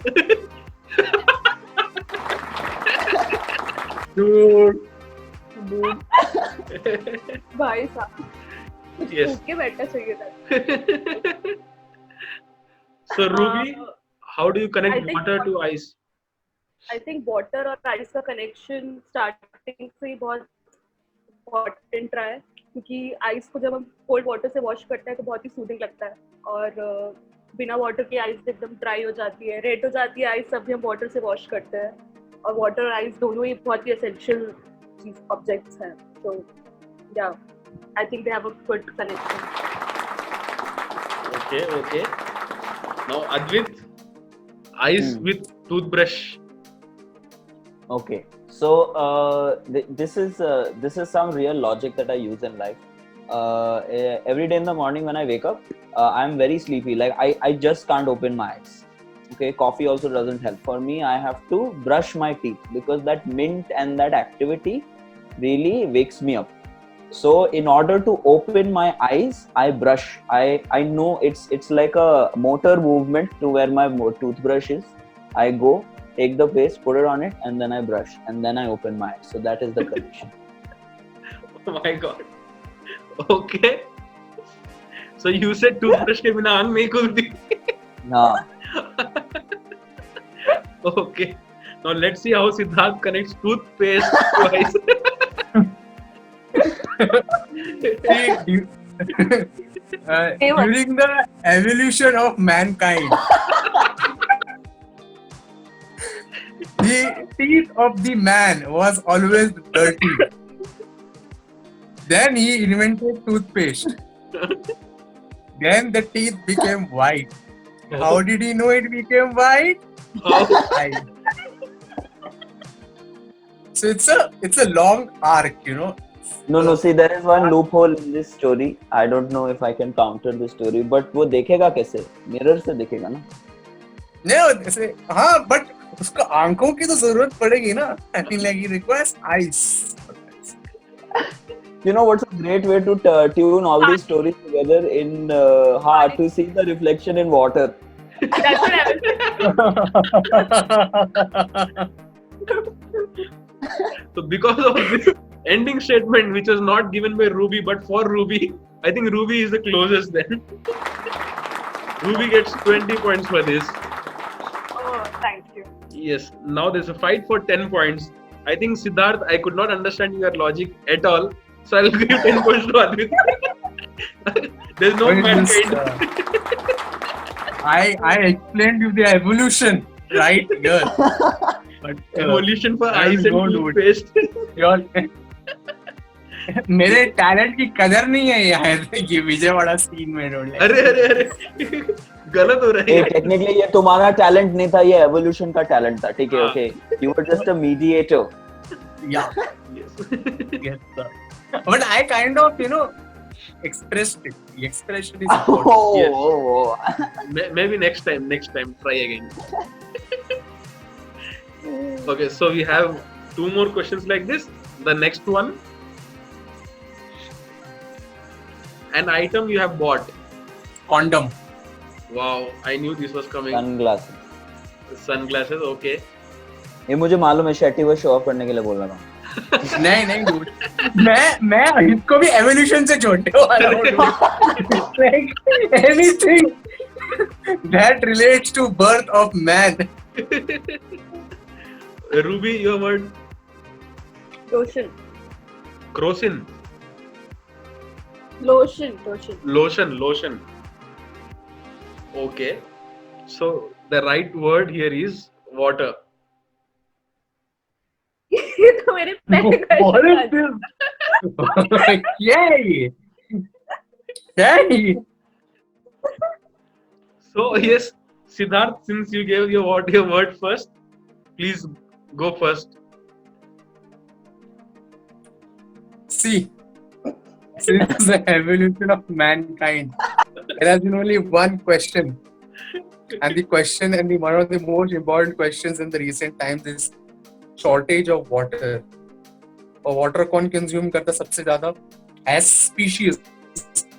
Dude. dude. भाई साहब कुछ Yes. भूख के बैठना चाहिए था. So Ruby, how do you I connect think water to ice? I think water और ice का connection starting से ही बहुत important रहा है क्योंकि ice को जब हम cold water से wash करते हैं तो बहुत ही soothing लगता है और बिना water के ice एकदम dry हो जाती है, red हो जाती है ice, तब भी हम water से wash करते हैं और water और ice दोनों ही बहुत ही essential objects हैं. So yeah, I think they have a good connection. Okay. Now Advit, ice with toothbrush. Okay, so this is some real logic that I use in life. Every day in the morning when I wake up, I'm very sleepy. Like I just can't open my eyes. Okay, coffee also doesn't help. For me, I have to brush my teeth because that mint and that activity really wakes me up. So in order to open my eyes, I brush. I know it's like a motor movement to where my toothbrush is. I go, take the paste, put it on it, and then I brush, and then I open my eyes. So that is the connection. Oh my god. Okay. So you said toothbrush के बिना आंख नहीं खुलती. Nah. Okay. Now let's see how Siddharth connects toothpaste to ice. During the evolution of mankind, the teeth of the man was always dirty. Then he invented toothpaste. Then the teeth became white. How did he know it became white? How? Ice. So it's a long arc, you know. No. See, there is one loophole in this story. I don't know if I can counter this story, but वो देखेगा कैसे? Mirror से देखेगा ना? नहीं ऐसे हाँ, but उसको आंखों की तो जरूरत पड़ेगी ना. I mean, like he requires eyes. You know what's a great way to tune all these stories together in to see the reflection in water. That's what I was. So because of this ending statement, which was not given by Ruby but for Ruby, I think Ruby is the closest then. Ruby gets 20 points for this. Oh, thank you. Yes. Now there's a fight for 10 points. I think Siddharth, I could not understand your logic at all. So I'll give 10 points to Advit. There's no mankind. I explained you the evolution right here. But Evolution for I ice and don't do it. toothpaste. मेरे talent की कदर नहीं है यार ये Vijayawada scene में role. अरे गलत हो रहा है. टेक्निकली ये तुम्हारा टैलेंट नहीं था, ये एवोल्यूशन का टैलेंट था. ठीक है, हाँ. Okay, you were just a mediator. Yeah. Yes. Yes, sir. But I kind of, expressed it. The expression is important. Yes. Oh. Maybe next time, try again. Okay, so we have 2 more questions like this. The next one, an item you have bought. Condom. Wow, I knew this was coming. Sunglasses, okay. ये मुझे मालूम है, शेट्टी वो show off करने के लिए बोल रहा था. नहीं dude. मैं इसको भी evolution से जोड़ने वाला हूँ. Like anything that relates to birth of man. Ruby, your word. Lotion. Crocin. Lotion. Okay. So the right word here is water. ये तो मेरे पहले What is question this? Yay! So yes, Siddharth, since you gave your word first, please go first. See, since the evolution of mankind, there has been only one question, and the question and one of the most important questions in the recent times is shortage of water. और water कौन consume करता सबसे ज़्यादा? As species,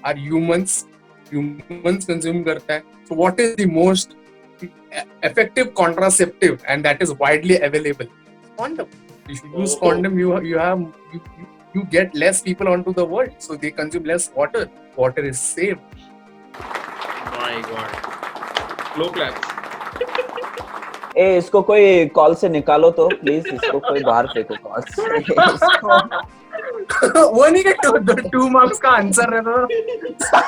are humans consume करता है. So what is the most effective contraceptive and that is widely available? Condom. If you use condom, you you get less people onto the world, so they consume less water. Water is saved. My God. Slow claps. ए इसको कोई call से निकालो तो please, इसको कोई बाहर फेंको call से। वो नहीं कि 2 marks का आंसर रहता था।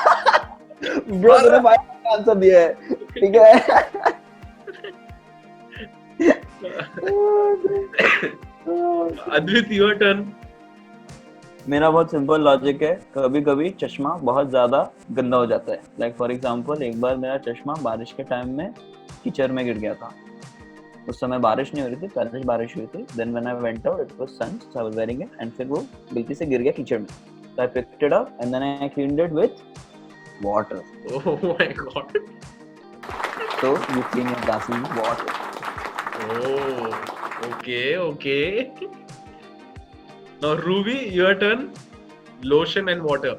ब्रो तूने 5 का आंसर दिया है, ठीक है। Advait, your turn. मेरा बहुत सिंपल लॉजिक है, कभी कभी चश्मा बहुत ज्यादा गंदा हो जाता है। लाइक फॉर एग्जांपल एक बार मेरा चश्मा बारिश के टाइम में कीचड़ में गिर गया था। उस समय बारिश नहीं हो रही थी, पहले बारिश हुई थी। Then when I went out it was sun, so I was wearing it and फिर वो गलती से गिर गया कीचड़ में। So I picked it up and then I cleaned it with water. Oh my God. So you clean your glasses with water. Oh, okay. Now Ruby, your turn. Lotion and water.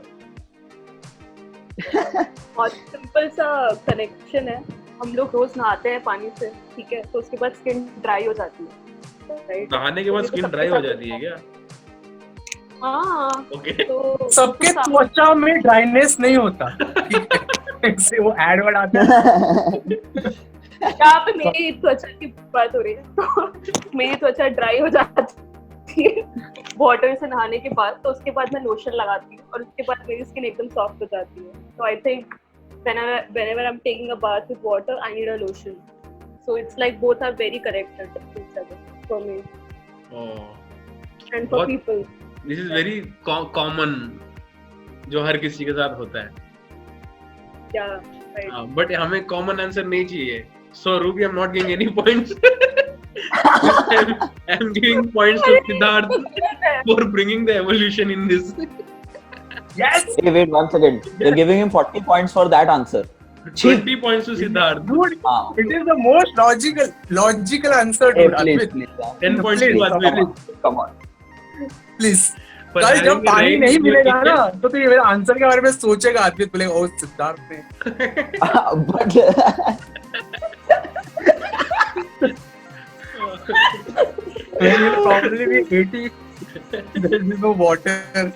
बहुत simple सा connection है। हम लोग रोज नहाते हैं पानी से, ठीक है, तो उसके बाद स्किन ड्राई हो जाती है, राइट? नहाने के बाद स्किन ड्राई हो जाती है क्या? हाँ, Okay. तो सबके त्वचा में ड्राइनेस नहीं होता। से वो एडवर्ड आता है। यहाँ पे मेरी त्वचा की बात हो रही है, तो मेरी त्वचा ड्राई हो जाती है वाटर से नहाने के बाद, तो उसके बाद मैं लोशन लगाती हूँ और उसके बाद मेरी स्किन एकदम सॉफ्ट हो जाती है। तो I think whenever I'm taking a bath with water, I need a lotion. So it's like both are very connected to each other for me Oh, and for What? people. this is very common, जो हर किसी के साथ होता है। Yeah, right. But हमें common answer नहीं चाहिए. So Ruby, I'm not giving any points. I'm giving points to Siddharth for bringing the evolution in this. Yes, Hey, wait 1 second. You're giving him 40 points for that answer. 20 points to Siddharth. dude, Ah. it is the most logical answer, Hey, dude. please, Advait, please. 10 points Please, to Advait. Come on. please. For कल having जब the पानी right नहीं in your मिलेगा ना, kitchen. तो ये मेरे answer के बारे में सोचेगा आदमी, बोलेगा ओ सिद्धार्थ ने। But He will probably be 80. There is no water.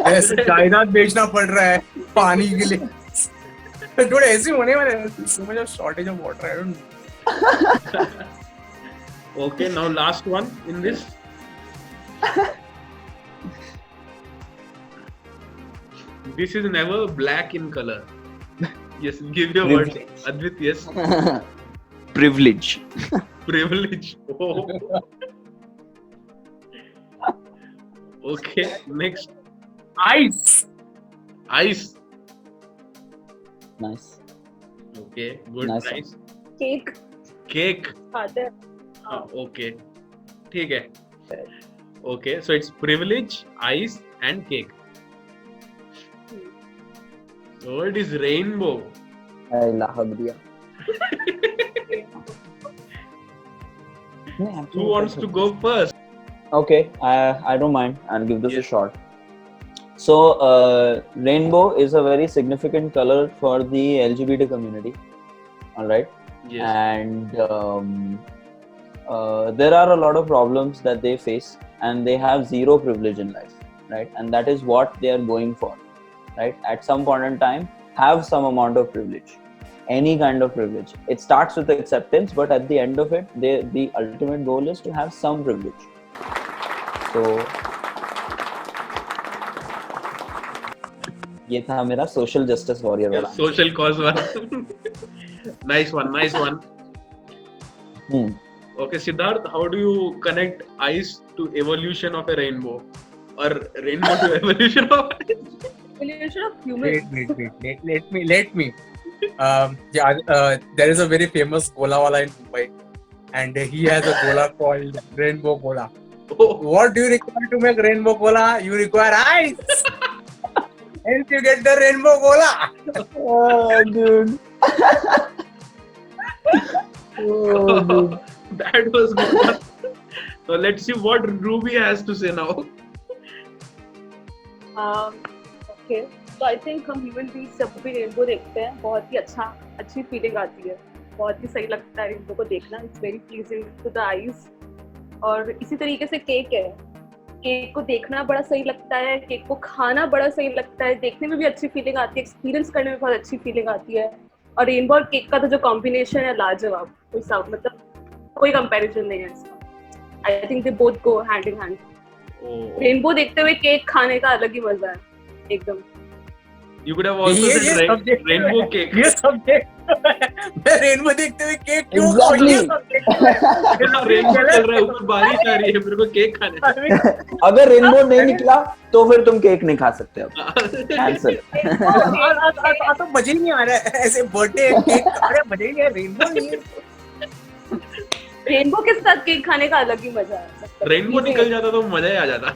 ऐसे जायदाद बेचना पड़ रहा है पानी के लिए। थोड़े ऐसे होने वाले हैं। So much of shortage of water. I don't know. Okay, now last one in this. This is never black in color. Yes, give your words. Advait, yes. privilege. Privilege. Oh. Okay, next. Ice. Ice. Nice. Okay, good, Nice nice. Cake Cake. खाते हैं। Okay. ठीक है. Okay, so it's privilege, ice, and cake. So it is rainbow. Lahabdiya. Who wants to go first? Okay, I don't mind. I'll give this a Yes. shot. So, rainbow is a very significant color for the LGBT community. All right. Yes. And there are a lot of problems that they face, and they have zero privilege in life, right? And that is what they are going for, right? At some point in time, have some amount of privilege, any kind of privilege. It starts with acceptance, but at the end of it, the ultimate goal is to have some privilege. So, ये था मेरा social justice warrior Yeah, वाला. social cause one. Nice one, nice one. Hmm. Okay, Siddharth, how do you connect ice to evolution of a rainbow? Or rainbow to evolution of Evolution of human. Let me. There is a very famous cola wala in Mumbai, and he has a cola called Rainbow Cola. Oh, What do you require to make Rainbow Cola? You require ice. Hence you get the Rainbow Cola. Oh, dude. Oh, dude. that was good one. So let's see what Ruby has to say now. Okay, so I think हम human beings जब भी rainbow देखते हैं बहुत ही अच्छी feeling आती है, बहुत ही सही लगता है रेनबो को देखना. It's very pleasing to the eyes. और इसी तरीके से केक है, केक को देखना बड़ा सही लगता है, केक को खाना बड़ा सही लगता है, देखने में भी अच्छी फीलिंग आती है, एक्सपीरियंस करने में बहुत अच्छी फीलिंग आती है। और रेनबो और केक का तो जो कॉम्बिनेशन है लाजवाब, कोई सा मतलब कोई कंपैरिजन नहीं है इसका। I think they both go hand in hand. Rainbow देखते हुए केक खाने का अलग ही मजा है एकदम। You could have also ये said subject rainbow cake. ये सब्जेक्ट मैं रेनबो देखते हुए केक क्यों Exactly. ये subject है। हाँ, रेनबो चल रहा है, ऊपर बारिश आ रही है, मेरे को केक खाना है। अगर रेनबो नहीं निकला तो फिर तुम केक नहीं खा सकते अब, कैंसिल। तो मजा ही नहीं आ रहा है ऐसे बर्थडे केक खा रहे मजा ही नहीं आ रहा, रेनबो नहीं है। रेनबो के साथ केक खाने का अलग ही मजा है। मतलब रेनबो easy निकल है। जाता तो मजा ही आ जाता।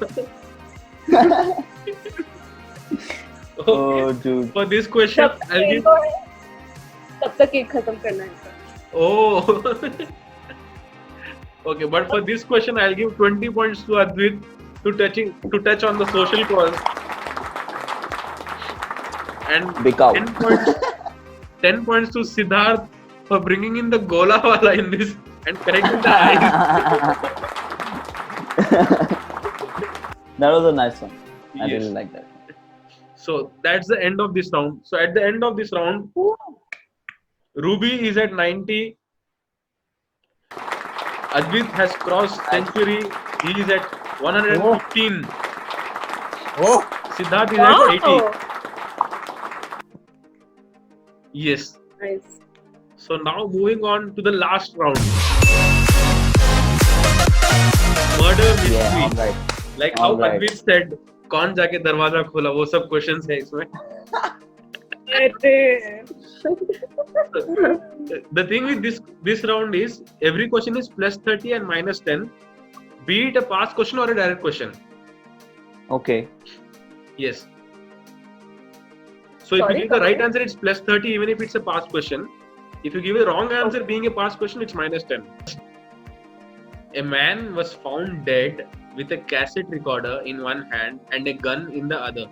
Oh, dude. For this question, जब तक I'll give. रेनबो है तब तक केक खत्म करना है इसका। Oh. Okay, but for this question, I'll give 20 points to Advait to touch on the social cause, and Big out. 10 points to Siddharth for bringing in the Gola wala in this and correcting the eyes. That was a nice one. I Yes. really like that. So that's the end of this round. So at the end of this round, Ruby is at 90. Advait has crossed century. He is at 115. Oh, Siddharth is at 80. Yes. Nice. So now moving on to the last round. Murder mystery. Yeah, all right. Like how Alright. Advait said, कौन जाके दरवाजा खोला, वो सब questions है इसमें. The thing with this round is every question is plus 30 and minus 10, be it a past question or a direct question. Okay. Yes. So if you give the right answer, it's plus 30 even if it's a past question. If you give a wrong answer being a past question, it's minus 10. A man was found dead with a cassette recorder in one hand and a gun in the other.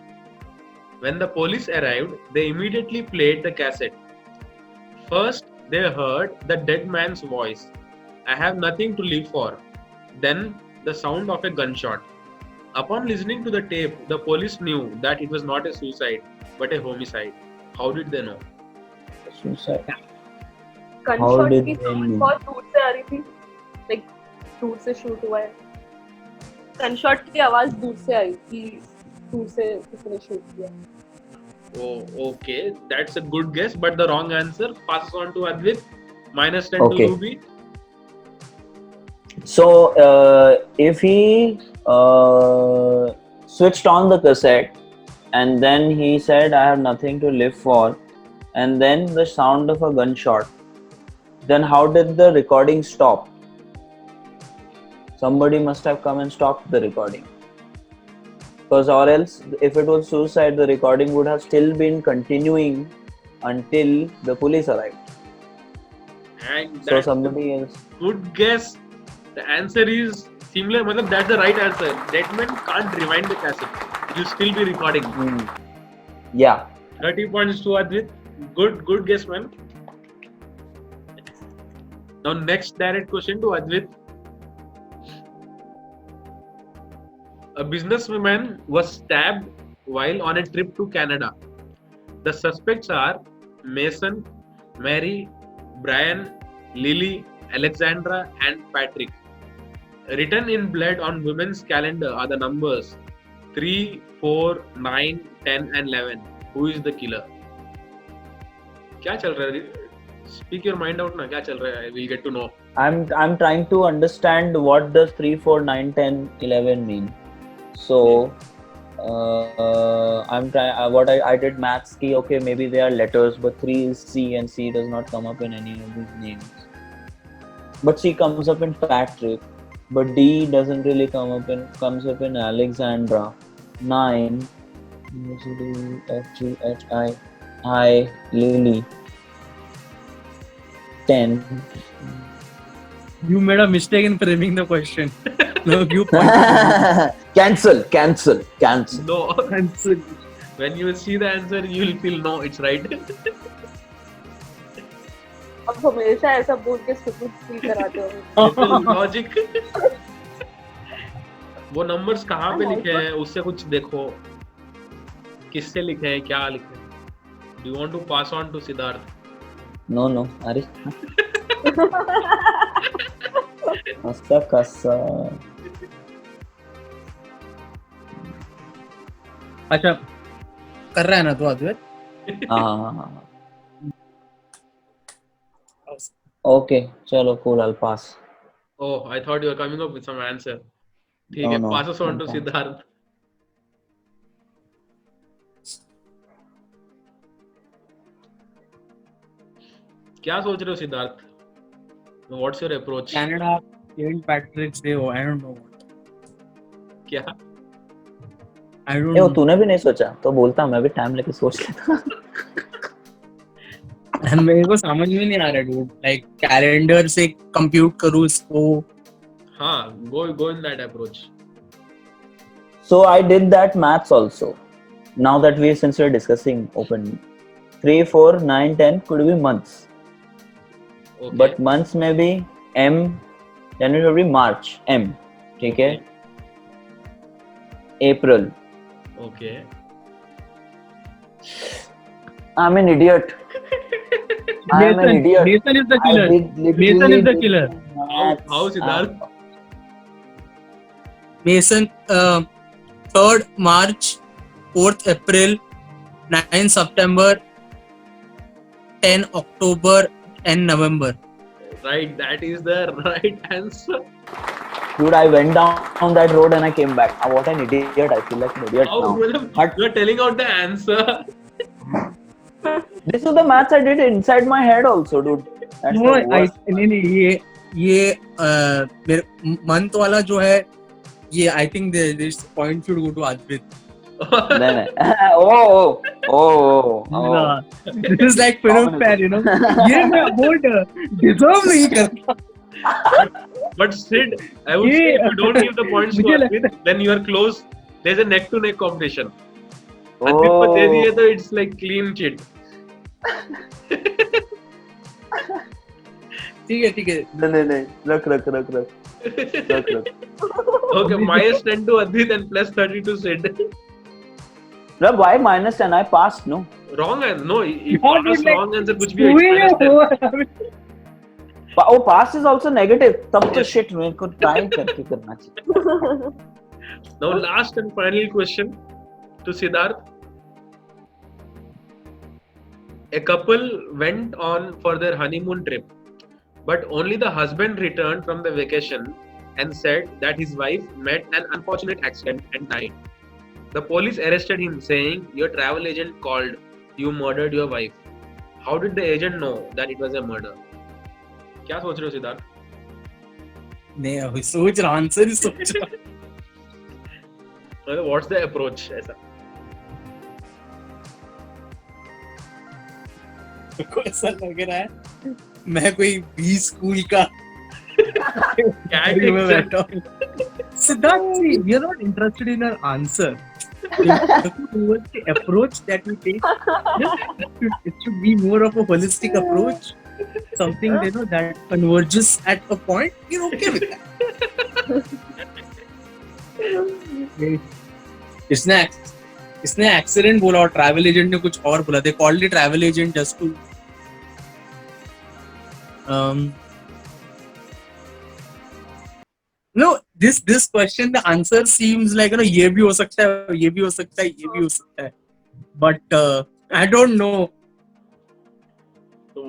When the police arrived, they immediately played the cassette. First, they heard the dead man's voice, "I have nothing to live for." Then, the sound of a gunshot. Upon listening to the tape, the police knew that it was not a suicide, but a homicide. How did they know? Suicide. Gunshot did की they sound know? बहुत दूर से आ रही थी, like दूर से shoot हुआ है। गनशॉट की आवाज दूर से आई कि दूर से किसने शूट किया। Oh, okay. That's a good guess, but the wrong answer. Passes on to Advait. Minus 10 Okay. to Ruby. So if he switched on the cassette and then he said, "I have nothing to live for," and then the sound of a gunshot, then how did the recording stop? Somebody must have come and stopped the recording. Because or else, if it was suicide, the recording would have still been continuing until the police arrived. And So that's somebody else. a good guess. The answer is similar. Matlab, that's the right answer. Dead man can't rewind the cassette. It will still be recording. Yeah. 30 points to Advait. Good guess, man. Now next direct question to Advait. A businessman was stabbed while on a trip to Canada. The suspects are Mason, Mary, Brian, Lily, Alexandra, and Patrick. Written in blood on women's calendar are the numbers 3, 4, 9, 10, and 11. Who is the killer? क्या चल रहा है? Speak your mind out ना, क्या चल रहा है? We'll get to know. I'm trying to understand what does 3, 4, 9, 10, 11 mean. So I'm trying. What I did maths key. Okay, maybe they are letters, but 3 is C and C does not come up in any of these names. But C comes up in Patrick, but D doesn't really comes up in Alexandra. 9, F G H I Lily. 10. you made a mistake in framing the question. No, you point. Cancel. No. When you will see the answer, you will feel no, it's right. अब हमेशा ऐसा बोल के सुकून feel कराते हो। Little logic. वो numbers कहाँ पे I like लिखे हैं उससे कुछ देखो, किससे लिखे हैं, क्या लिखे हैं. Do you want to pass on to Siddharth? No, अरे मस्ता कसा. अच्छा कर रहा है ना तो अद्वैत. हाँ. Okay, चलो cool, I'll pass. Oh, I thought you were coming up with some answer. ठीक है, No, pass us on to okay. Siddharth. क्या सोच रहे हो Siddharth? What's your approach? Canada Saint Patrick's Day हो, आई डोंट नो. क्या? आई ए, वो डोंट तूने भी नहीं सोचा तो बोलता मैं भी टाइम लेके सोच लेता. नो. मेरे को समझ में नहीं आ रहा डूड. लाइक कैलेंडर से कंप्यूट करूँ इसको. हाँ, go in that approach. So I did that maths also. Now that since we're discussing openly, 3, 4, 9, 10 could be months. Okay. But months may be M, January, February, March, M. ठीक है? April. Okay. I'm an idiot. I am an idiot. Nathan is the I killer. did literally Nathan is the did killer. maths. How Siddharth? Mason, 3rd March, 4th April, 9th September, 10 October and November. Right, that is the right answer. Dude, I went down that road and I came back. What an idiot! I feel like an idiot How now. But you are telling out the answer? this is the maths I did inside my head also, dude. That's No, the worst. नहीं ये मेरे month वाला जो है ये I think this point should go to Advait. नहीं. Oh. This is like film fair, you know. ये मैं बहुत deserve नहीं करता. But Sid, I would say if you don't give the points to मुझे Advait, then you are close. There's a neck to neck competition. Advait को दे दिए तो it's like clean cheat. ठीक है. नहीं. रख. Okay, minus 10 to Advait and plus 30 to Sid. Rab, why minus 10? I passed, no? Wrong answer. No, if Yeah, honest dude, like, wrong answer कुछ भी है, it's minus 10. Oh, pass is also negative. तब तो shit मेरे को try करके करना चाहिए. Now last and final question to Siddharth. A couple went on for their honeymoon trip, but only the husband returned from the vacation and said that his wife met an unfortunate accident and died. The police arrested him saying, your travel agent called, you murdered your wife. How did the agent know that it was a murder? क्या सोच रहे हो सिद्धार्थ? नहीं अभी सोच रहा answer ही सोच रहा. What's the approach ऐसा? को ऐसा लग रहा है मैं कोई बी स्कूल का में बैठा हूँ. Siddharth, see, we are not interested in our answer. Towards the approach that we take, it should be more of a holistic approach. Something that converges at a point. You're okay with that. इसने accident बोला और travel agent ने कुछ और बोला. They called the travel agent just to no, this question the answer seems like ये भी हो सकता है, ये भी हो सकता है, ये भी हो सकता है, but I don't know.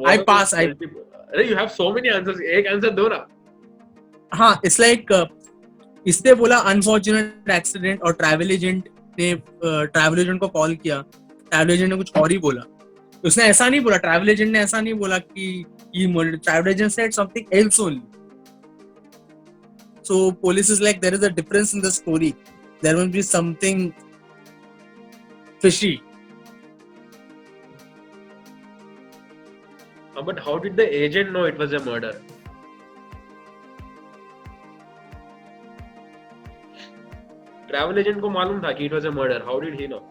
I pass. You have so many answers. एक आंसर दो ना. हाँ, it's like इसने बोला अनफॉर्चुनेट एक्सीडेंट और ट्रैवल एजेंट ने ट्रैवल एजेंट को कॉल किया. ट्रैवल एजेंट ने कुछ और ही बोला. उसने ऐसा नहीं बोला. ट्रैवल एजेंट ने ऐसा नहीं बोला कि travel agent said something else only. So police is like, there is a difference in the story. There must be something fishy. But how did the agent know it was a murder? Travel agent को मालूम था कि it was a murder. How did he know?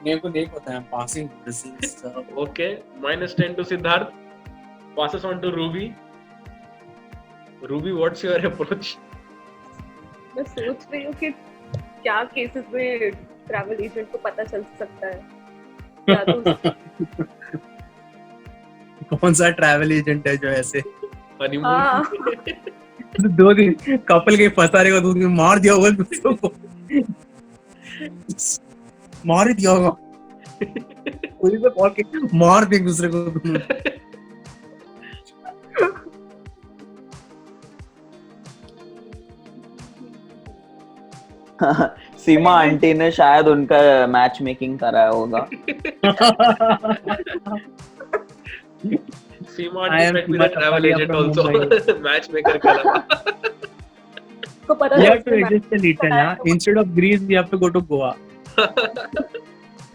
मेरे को नहीं पता. I'm passing. This is Okay, minus 10 to Siddharth. Passes on to Ruby. Ruby, what's your approach? मैं सोच रही हूँ कि क्या केसेस में ट्रैवल एजेंट को पता चल सकता है, या तो कौन सा ट्रैवल एजेंट है जो ऐसे Honeymoon. हाँ 2 दिन कपल के फंसा रहेगा, 2 दिन में मार दिया होगा दूसरों को, मार ही दिया होगा पुलिस में कॉल के मार दे एक दूसरे को दोनों। सीमा आंटी ने शायद उनका मैच मेकिंग कराया होगा। Seema I am met with Seema a travel Tapalia agent from also. Mumbai. Matchmaker के अलावा. को पता You था have to उसने adjust a little, huh? Instead of Greece, we have to go to Goa.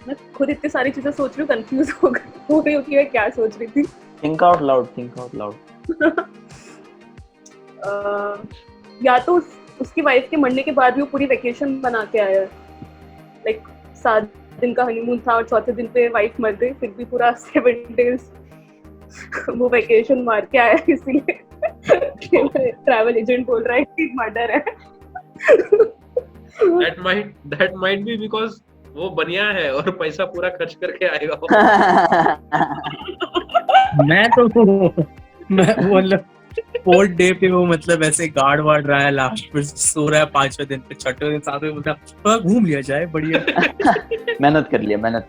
मैं खुद इतनी सारी चीजें सोच रही हूँ, कंफ्यूज हो रही हूँ कि मैं क्या सोच रही थी। Think out loud, think out loud. या तो उसकी वाइफ के मरने के बाद भी वो पूरी वेकेशन बना के आया है, लाइक 7 दिन का हनीमून था और चौथे दिन पे वाइफ मर गई, फिर भी पूरा 7 डेज वो वेकेशन मार के आया, इसीलिए ट्रैवल एजेंट बोल रहा है कि मर्डर है। That might be because वो बनिया है और पैसा पूरा खर्च करके आएगा वो. मैं मतलब 4th डे पे वो मतलब ऐसे गार्ड वार्ड रहा है, लास्ट पे सो रहा है, 5वें दिन पे, 6वें दिन 7वें दिन बोलता घूम लिया जाए, बढ़िया। मेहनत कर लिया, मेहनत।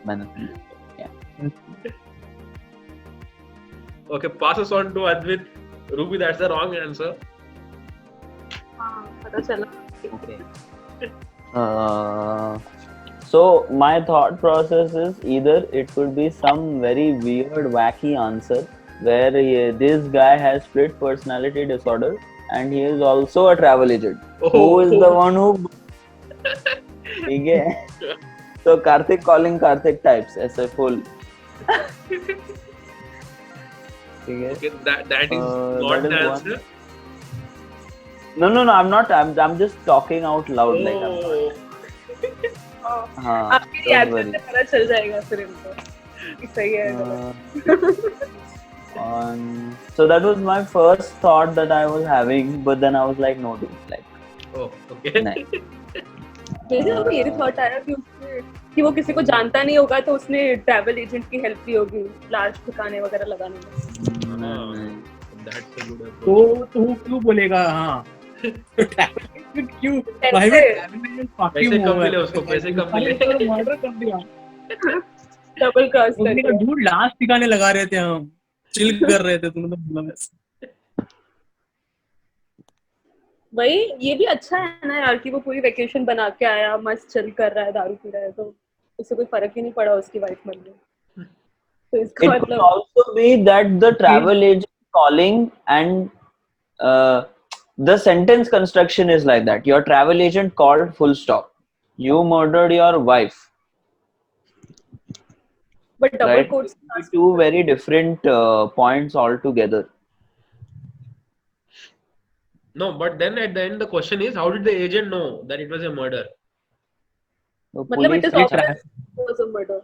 Okay, pass us on to Advait. Ruby, that's the wrong answer. हाँ, पता चला। Okay. So my thought process is either it could be some very weird, wacky answer where this guy has split personality disorder and he is also a travel agent. Who is the one who? ठीक है. So Karthik calling Karthik types ऐसे full. ठीक है. Okay, that is not that the is answer. No, I'm not. I'm just talking out loud. Like I'm not. हाँ. आपके don't reaction worry. से पता चल जाएगा फिर इनको कि सही है गलत। So that was my first thought that I was having, but then I was like, no, dude, like, Oh, okay. नहीं. मेरे को ये थॉट आया कि वो किसी को जानता नहीं होगा तो उसने ट्रैवल एजेंट की हेल्प ली होगी लाश ठिकाने वगैरह लगाने में। नहीं. That's a good approach. तो तू क्यों बोलेगा हाँ? क्यों? भाई मैं travel agent fucking पैसे कम हुआ है. मिले उसको, पैसे कम मिले. अरे तो murder कर दिया. डबल क्रॉस उसने कहा करके। dude लाश ठिकाने लगा रहे थे, हम चिल कर रहे थे, तुमने तो बोला वैसे. वही ये भी अच्छा है ना यार कि वो पूरी वेकेशन बना के आया, मस्त चिल कर रहा है, दारू पी रहा है, तो उससे कोई फर्क ही नहीं पड़ा उसकी वाइफ मर गई। तो It इसका could मतलब also be that the travel agent calling and the sentence construction is like that. Your travel agent called, full stop. You murdered your wife. But double Right? Quotes Two very different points altogether. No, but then at the end the question is, how did the agent know that it was a murder? So मतलब it is police- obvious it was a murder.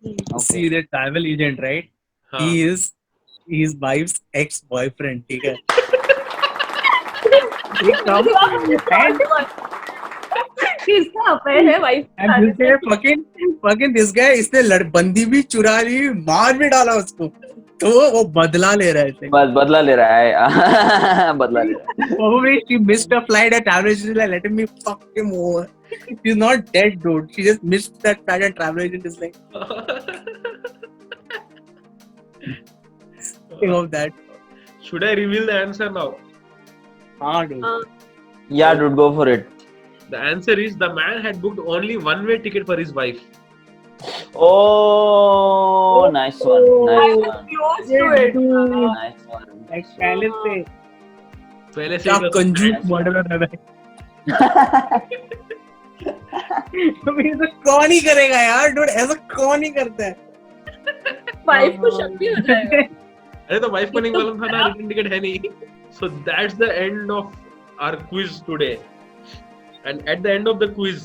Okay. See the travel agent, right? हाँ. He is his wife's ex-boyfriend, ठीक है? इसका affair है wife के And साथ। this fucking this guy, इसने बंदी भी चुरा ली, मार भी डाला उसको, तो वो बदला ले रहा है इससे. बस बदला ले रहा है. बदला ले रहा है. Probably she missed a flight at travel agent is like, let me fuck him over. She's not dead, dude. She just missed that flight and travel agent is like, think of that. Should I reveal the answer now? हाँ, dude. Yeah, dude, go for it. The answer is the man had booked only one-way ticket for his wife. Oh, nice one. Nice one. Close to it. Nice one. Like पहले से पहले से क्या ही कंजूस murderer है भाई. तो ऐसा कौन ही करेगा यार, dude, ऐसा कौन ही करता है. वाइफ को शक भी हो जाएगा। अरे तो वाइफ को नहीं मालूम था ना, रिटर्न टिकट है नहीं. So that's the end of our quiz today. And at the end of the quiz,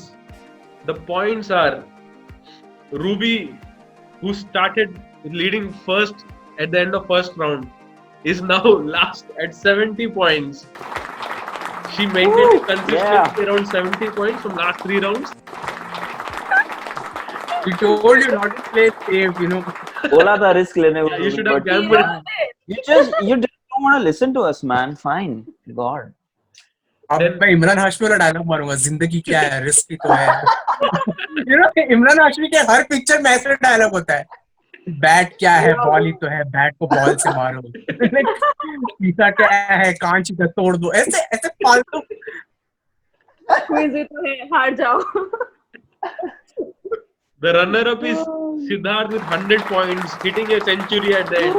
the points are Ruby, who started leading first at the end of first round, is now last at 70 points. She maintained consistently around 70 points from last 3 rounds. We told you not to play safe, you know. बोला था risk लेने को. Yeah, you should have but gambled. you just don't want to listen to us, man. Fine. God. अब मैं इमरान हाशमी वाला dialogue मारूंगा, जिंदगी क्या है, रिस्क ही तो है. You know, इमरान हाशमी के हर पिक्चर में ऐसा डायलॉग होता है. बैट क्या है, बॉल ही तो है, बैट को बॉल से मारो. शीशा क्या है, कांच का तोड़ दो. ऐसे ऐसे फालतू. क्विज ही तो है, हार जाओ. The runner-up is Siddharth with 100 points, hitting a century at the end.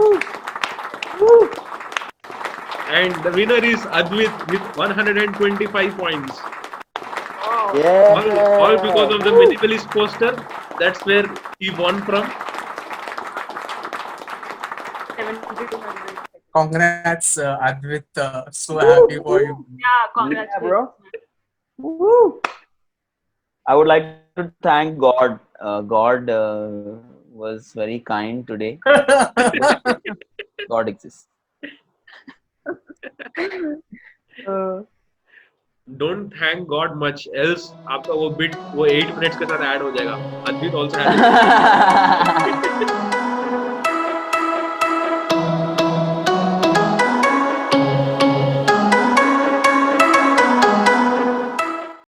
And the winner is Advait with 125 points. Yeah. All because of the minimalist poster. That's where he won from. 70 to 100. Congrats, Advait. So happy for you. Yeah, congrats, Yeah, bro. Woo. I would like to thank God. God was very kind today. God exists. Don't thank God much, else आपका वो bit वो 8 minutes के साथ add हो जाएगा. Advait also has it.